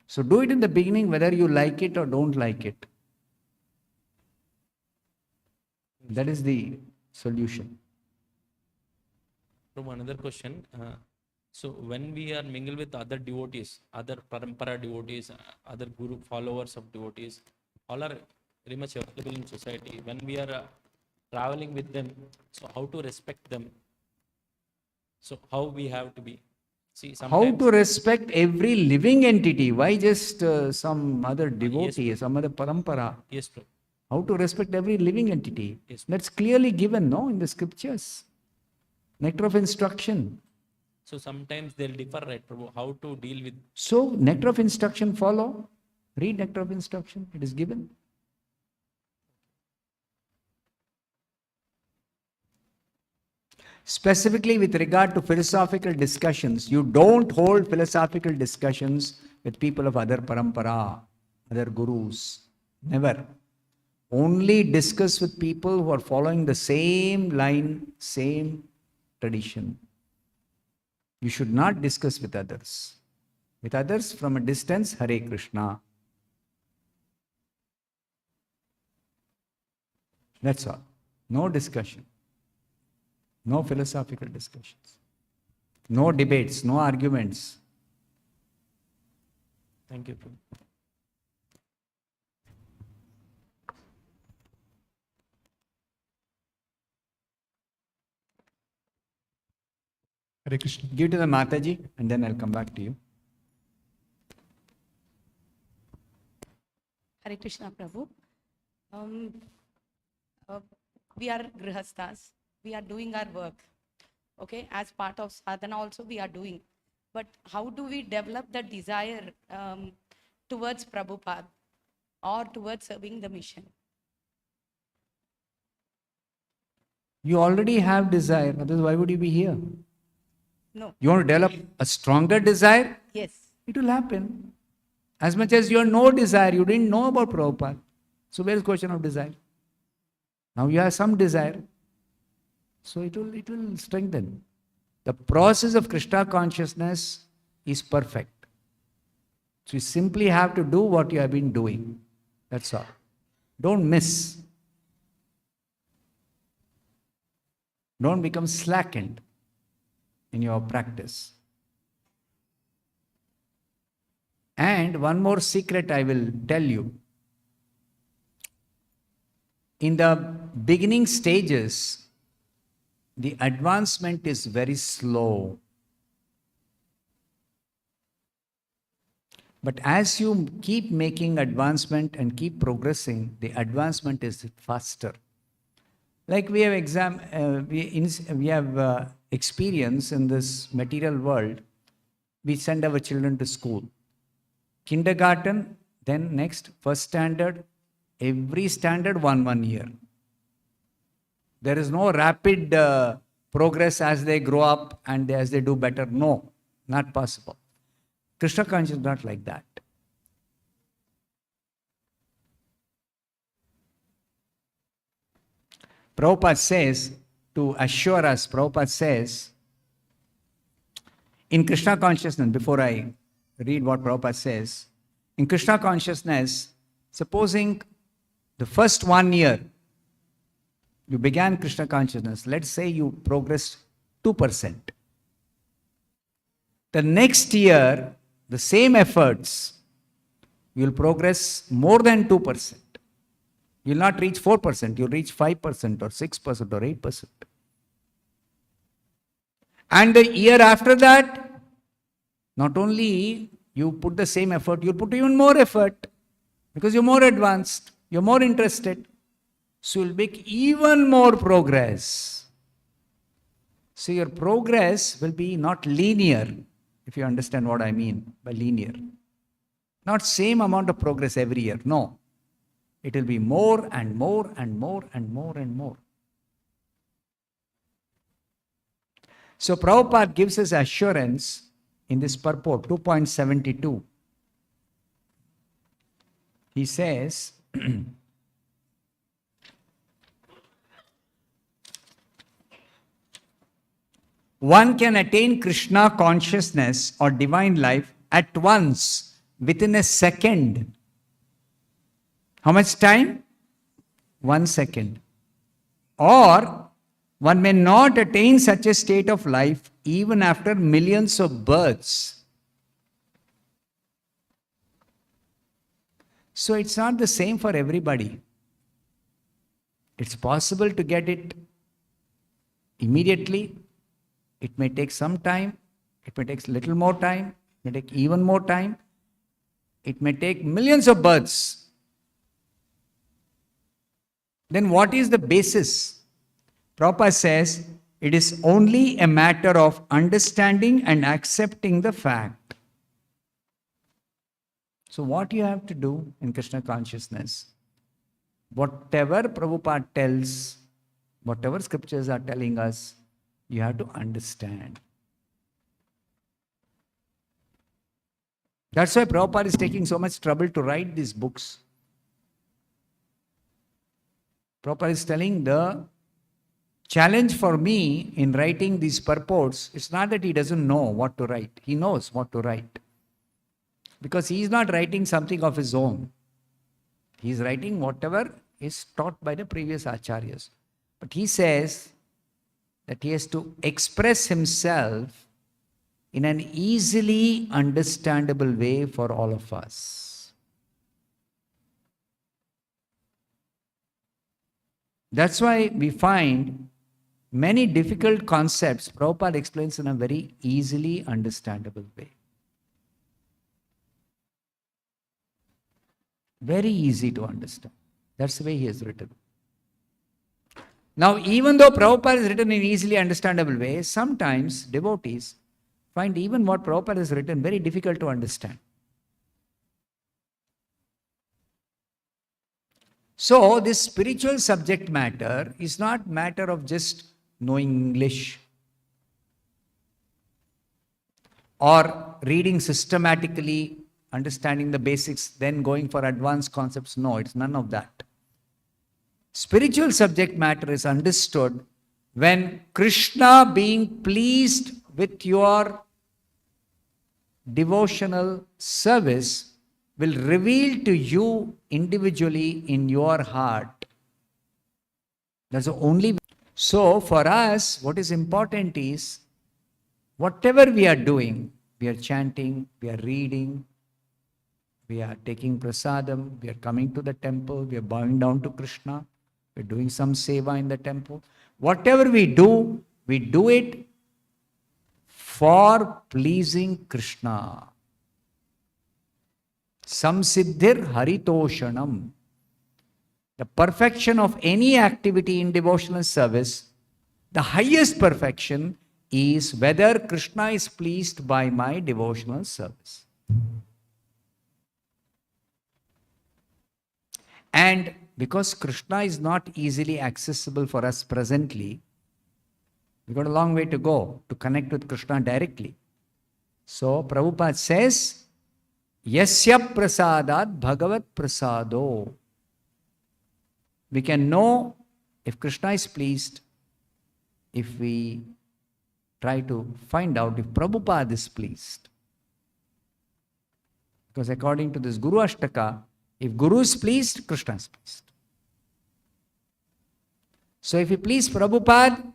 Speaker 2: So do it in the beginning, whether you like it or don't like it. That is the solution.
Speaker 4: From another question, so when we are mingle with other devotees, other parampara devotees, other guru followers of devotees, all are very much available in society. When we are traveling with them, so how to respect them? So how we have to be? See,
Speaker 2: How to respect every living entity? Why just some other devotee,
Speaker 4: yes,
Speaker 2: some other parampara?
Speaker 4: Yes, Prabhu.
Speaker 2: How to respect every living entity?
Speaker 4: Yes.
Speaker 2: That's clearly given, no, in the scriptures. Nectar of instruction.
Speaker 4: So sometimes they'll differ, right, Prabhu? How to deal with?
Speaker 2: So nectar of instruction follow. Read nectar of instruction. It is given. Specifically with regard to philosophical discussions, you don't hold philosophical discussions with people of other parampara, other gurus. Never. Only discuss with people who are following the same line, same tradition. You should not discuss with others. With others from a distance, Hare Krishna. That's all. No discussion. No philosophical discussions. No debates, no arguments.
Speaker 4: Thank you, Prabhu.
Speaker 1: Hare Krishna.
Speaker 2: Give to the Mataji and then I'll come back to you.
Speaker 5: Hare Krishna Prabhu. We are grihasthas. We are doing our work. Okay, as part of sadhana also we are doing. But how do we develop the desire towards Prabhupada or towards serving the mission?
Speaker 2: You already have desire, otherwise why would you be here?
Speaker 5: No.
Speaker 2: You want to develop a stronger desire?
Speaker 5: Yes.
Speaker 2: It will happen. As much as you have no desire, you didn't know about Prabhupada. So where is question of desire? Now you have some desire. So it will strengthen. The process of Krishna consciousness is perfect. So you simply have to do what you have been doing. That's all. Don't miss. Don't become slackened in your practice. And one more secret I will tell you. In the beginning stages, the advancement is very slow. But as you keep making advancement and keep progressing, the advancement is faster. Like we have experience in this material world, we send our children to school. Kindergarten, then next, first standard, every standard 1 year. There is no rapid progress as they grow up and as they do better. No, not possible. Krishna consciousness is not like that. Prabhupada says, to assure us, Prabhupada says, in Krishna consciousness, before I read what Prabhupada says, in Krishna consciousness, supposing the first 1 year, you began Krishna consciousness, let's say you progressed 2%. The next year, the same efforts, you will progress more than 2%. You will not reach 4%, you will reach 5% or 6% or 8%. And the year after that, not only you put the same effort, you put even more effort because you're more advanced, you're more interested. So you'll make even more progress. So your progress will be not linear, if you understand what I mean by linear. Not same amount of progress every year, no. It will be more and more and more and more and more. So Prabhupada gives us assurance in this purport, 2.72. He says, one can attain Krishna consciousness or divine life at once, within a second. How much time? 1 second. Or one may not attain such a state of life even after millions of births. So it's not the same for everybody. It's possible to get it immediately. It may take some time. It may take a little more time. It may take even more time. It may take millions of births. Then what is the basis? Prabhupada says, it is only a matter of understanding and accepting the fact. So what you have to do in Krishna consciousness, whatever Prabhupada tells, whatever scriptures are telling us, you have to understand. That's why Prabhupada is taking so much trouble to write these books. Prabhupada is telling the challenge for me in writing these purports, it's not that he doesn't know what to write. He knows what to write. Because he is not writing something of his own. He is writing whatever is taught by the previous acharyas. But he says that he has to express himself in an easily understandable way for all of us. That's why we find many difficult concepts Prabhupada explains in a very easily understandable way. Very easy to understand. That's the way he has written. Now, even though Prabhupada is written in easily understandable way, sometimes devotees find even what Prabhupada has written very difficult to understand. So this spiritual subject matter is not matter of just knowing English or reading systematically, understanding the basics, then going for advanced concepts. No, it's none of that. Spiritual subject matter is understood when Krishna, being pleased with your devotional service, will reveal to you individually in your heart. That's the only way. So for us, what is important is, whatever we are doing, we are chanting, we are reading, we are taking prasadam, we are coming to the temple, we are bowing down to Krishna, we are doing some seva in the temple. Whatever we do it for pleasing Krishna. Samsiddhir haritoshanam. The perfection of any activity in devotional service, the highest perfection is whether Krishna is pleased by my devotional service. And because Krishna is not easily accessible for us presently, we've got a long way to go to connect with Krishna directly. So Prabhupada says, Yasya prasadat bhagavat prasado. We can know if Krishna is pleased if we try to find out if Prabhupada is pleased. Because according to this Guru Ashtaka, if Guru is pleased, Krishna is pleased. So if you please Prabhupada,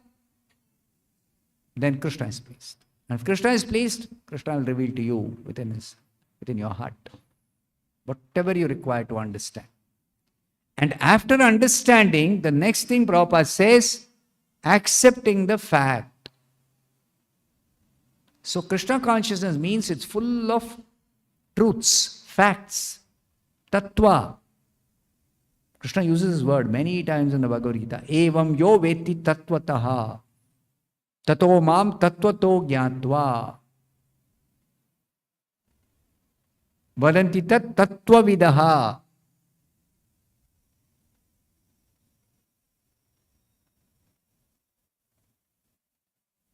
Speaker 2: then Krishna is pleased. And if Krishna is pleased, Krishna will reveal to you within your heart whatever you require to understand. And after understanding, the next thing Prabhupada says, accepting the fact. So Krishna consciousness means it's full of truths, facts, tattva. Krishna uses this word many times in the Bhagavad Gita. Evam yo veti tattvataha tato mam tattvato gyatva vadanti tat tattvavidaha.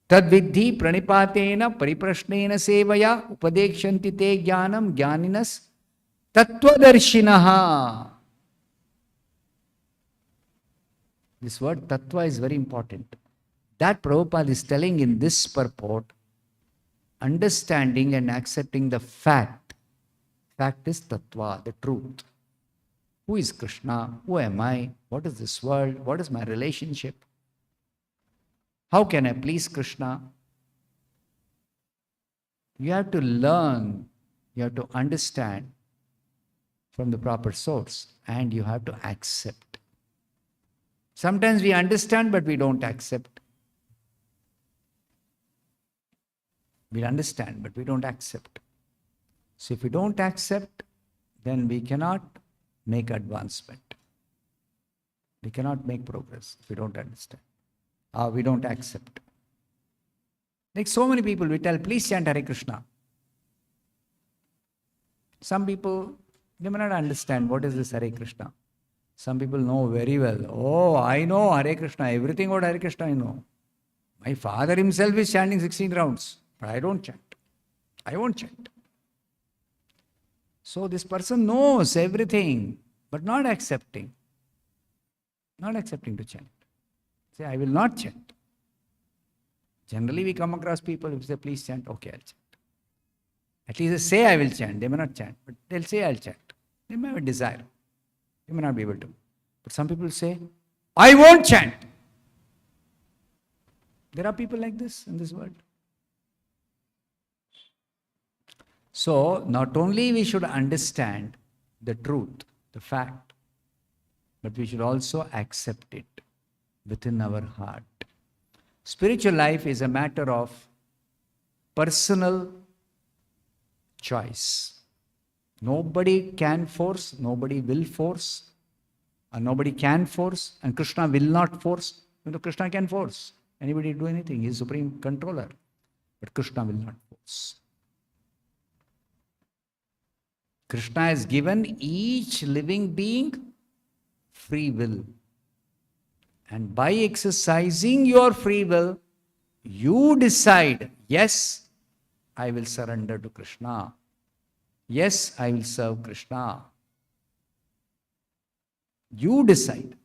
Speaker 2: Tadvidhi pranipatena pariprashnena sevaya upadekshanti te jnanam jnaninas tattvadarshinaha. This word tattva is very important. That Prabhupada is telling in this purport, understanding and accepting the fact. Fact is tattva, the truth. Who is Krishna? Who am I? What is this world? What is my relationship? How can I please Krishna? You have to learn, you have to understand from the proper source, and you have to accept. Sometimes we understand, but we don't accept. We understand, but we don't accept. So if we don't accept, then we cannot make advancement. We cannot make progress if we don't understand. We don't accept. Like so many people, we tell, please chant Hare Krishna. Some people, they may not understand what is this Hare Krishna. Some people know very well. Oh, I know Hare Krishna. Everything about Hare Krishna I know. My father himself is chanting 16 rounds. But I don't chant. I won't chant. So this person knows everything, but not accepting. Not accepting to chant. Say, I will not chant. Generally we come across people who say, please chant. Okay, I'll chant. At least they say I will chant. They may not chant, but they'll say I'll chant. They may have a desire. They may not be able to. But some people say, I won't chant. There are people like this in this world. So, not only we should understand the truth, the fact, but we should also accept it within our heart. Spiritual life is a matter of personal choice. Nobody can force, nobody will force, and nobody can force, and Krishna will not force. Krishna can force anybody to do anything. He is supreme controller. But Krishna will not force. Krishna has given each living being free will. And by exercising your free will, you decide, yes, I will surrender to Krishna. Yes, I will serve Krishna. You decide.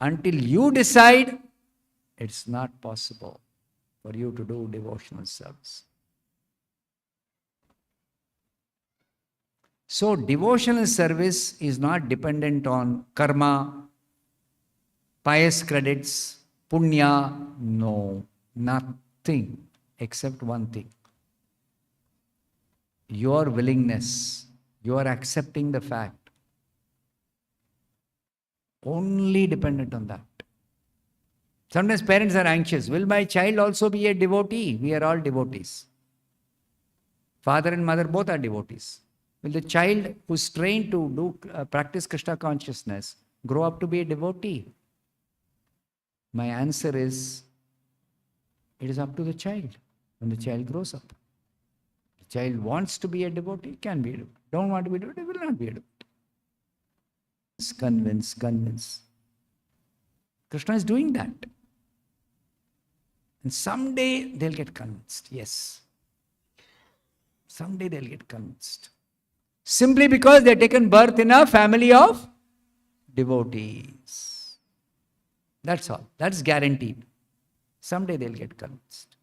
Speaker 2: Until you decide, it's not possible for you to do devotional service. So, devotional service is not dependent on karma, pious credits, punya. No, nothing except one thing. Your willingness, your accepting the fact. Only dependent on that. Sometimes parents are anxious. Will my child also be a devotee? We are all devotees. Father and mother both are devotees. Will the child who's trained to practice Krishna consciousness grow up to be a devotee? My answer is, it is up to the child when the child grows up. The child wants to be a devotee, can be a devotee. Don't want to be a devotee, will not be a devotee. Convince. Krishna is doing that. And someday they'll get convinced. Yes. Someday they'll get convinced. Simply because they've taken birth in a family of devotees. That's all. That's guaranteed. Someday they'll get convinced.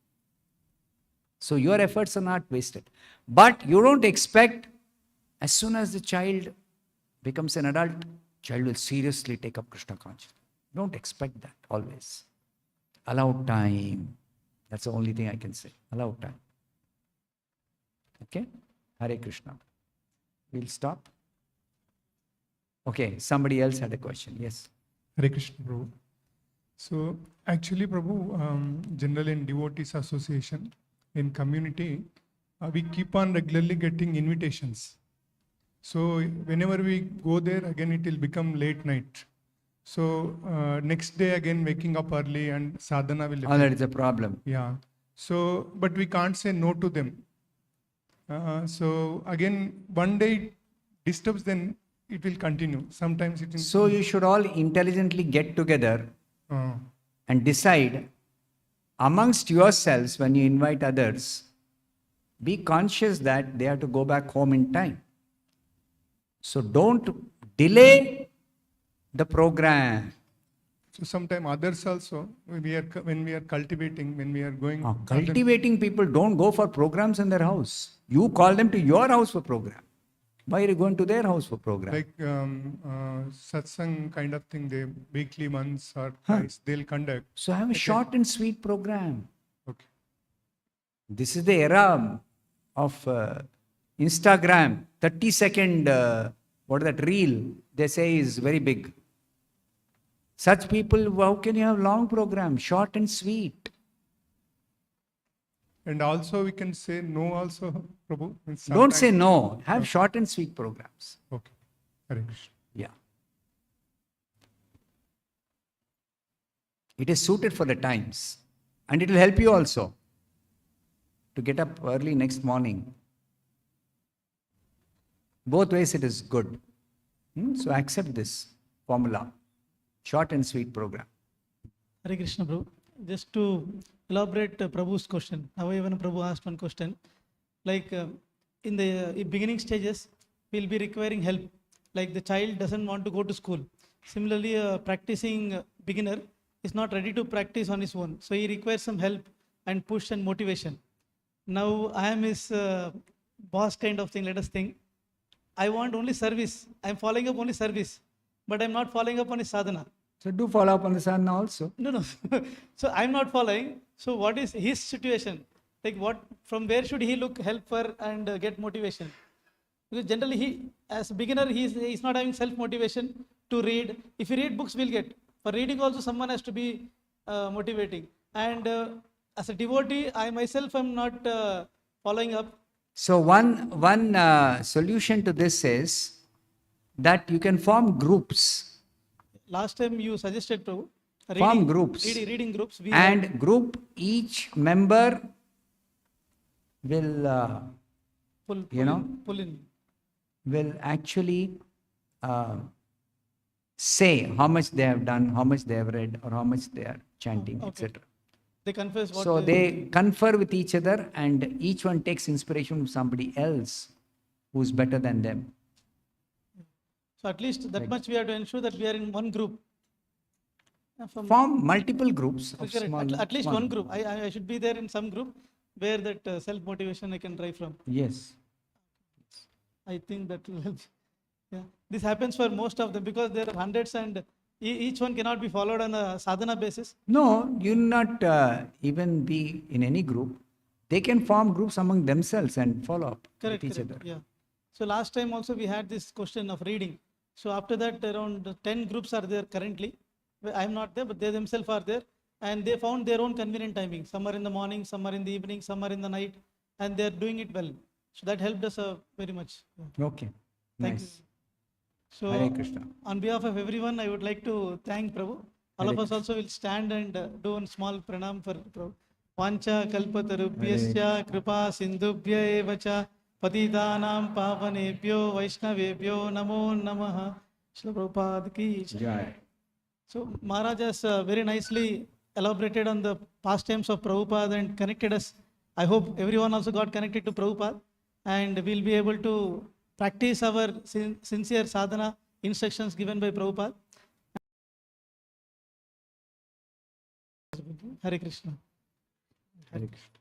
Speaker 2: So your efforts are not wasted. But you don't expect, as soon as the child becomes an adult, child will seriously take up Krishna consciousness. Don't expect that always. Allow time. That's the only thing I can say. Allow time. Okay? Hare Krishna. We'll stop. Okay, somebody else had a question. Yes.
Speaker 6: Hare Krishna, Prabhu. So, actually, Prabhu, generally in devotees association, in community, we keep on regularly getting invitations. So, whenever we go there, again it will become late night. So, next day again waking up early and sadhana will...
Speaker 2: Oh, that is a problem.
Speaker 6: Yeah. So, but we can't say no to them. So, again, one day it disturbs, then it will continue. Sometimes it will...
Speaker 2: So you should all intelligently get together and decide amongst yourselves when you invite others, be conscious that they have to go back home in time. So don't delay the program.
Speaker 6: So sometimes others also, when we are cultivating, when we are going...
Speaker 2: Cultivating people don't go for programs in their house. You call them to your house for program. Why are you going to their house for program?
Speaker 6: Like Satsang kind of thing, they weekly, once or twice, they'll conduct.
Speaker 2: So have a short and sweet program.
Speaker 6: Okay.
Speaker 2: This is the era of Instagram. 30-second, what is that, reel, they say is very big. Such people, how can you have long program? Short and sweet.
Speaker 6: And also we can say no also, Prabhu.
Speaker 2: Don't say no. Have short and sweet programs.
Speaker 6: Okay. Hare Krishna.
Speaker 2: Yeah. It is suited for the times. And it will help you also to get up early next morning. Both ways it is good. So accept this formula. Short and sweet program.
Speaker 3: Hare Krishna, Prabhu. Just to elaborate Prabhu's question. Now even Prabhu asked one question. Like in the beginning stages, we'll be requiring help. Like the child doesn't want to go to school. Similarly, a practicing beginner is not ready to practice on his own. So he requires some help and push and motivation. Now I am his boss kind of thing, let us think. I want only service. I'm following up only service. But I'm not following up on his sadhana.
Speaker 2: So do follow up on the sadhana also.
Speaker 3: No. So I'm not following. So what is his situation? Like from where should he look help for and get motivation? Because generally he, as a beginner, he's not having self-motivation to read. If he read books, we'll get. For reading also, someone has to be motivating. And as a devotee, I myself am not following up.
Speaker 2: So one solution to this is that you can form groups.
Speaker 3: Last time you suggested to
Speaker 2: form groups.
Speaker 3: Reading groups.
Speaker 2: And group, each member will,
Speaker 3: pull in.
Speaker 2: will actually say how much they have done, how much they have read, or how much they are chanting,
Speaker 3: okay.
Speaker 2: etc.
Speaker 3: They confess what
Speaker 2: So they confer with each other, and each one takes inspiration from somebody else who's better than them.
Speaker 3: So at least that much we have to ensure that we are in one group. From
Speaker 2: Form multiple groups of
Speaker 3: correct.
Speaker 2: small.
Speaker 3: At least
Speaker 2: small-
Speaker 3: one group. I should be there in some group where that self motivation I can drive from.
Speaker 2: Yes.
Speaker 3: I think that will help. Yeah, this happens for most of them because there are hundreds and each one cannot be followed on a sadhana basis.
Speaker 2: No, you not even be in any group. They can form groups among themselves and follow up
Speaker 3: Correct,
Speaker 2: with each
Speaker 3: correct.
Speaker 2: other.
Speaker 3: Yeah. So last time also we had this question of reading. So after that, around 10 groups are there currently. I am not there, but they themselves are there, and they found their own convenient timing. Some are in the morning, some are in the evening, some are in the night, and they are doing it well. So that helped us very much. Yeah.
Speaker 2: Okay.
Speaker 3: Thank
Speaker 2: Nice.
Speaker 3: you. So
Speaker 2: Hare Krishna.
Speaker 3: on behalf of everyone, I would like to thank Prabhu. All
Speaker 2: Hare
Speaker 3: of us also will stand and do a small pranam for Prabhu. Vancha kalpatarubhyascha kripa sindhubhya eva cha patitanam pavanebhyo vaishnavebhyo namo namaha. Srila Prabhupada ki jai.
Speaker 2: Jai.
Speaker 3: So Maharaj has very nicely elaborated on the pastimes of Prabhupada and connected us. I hope everyone also got connected to Prabhupada, and we'll be able to practice our sincere sadhana instructions given by Prabhupada. Hare Krishna.
Speaker 2: Hare Krishna.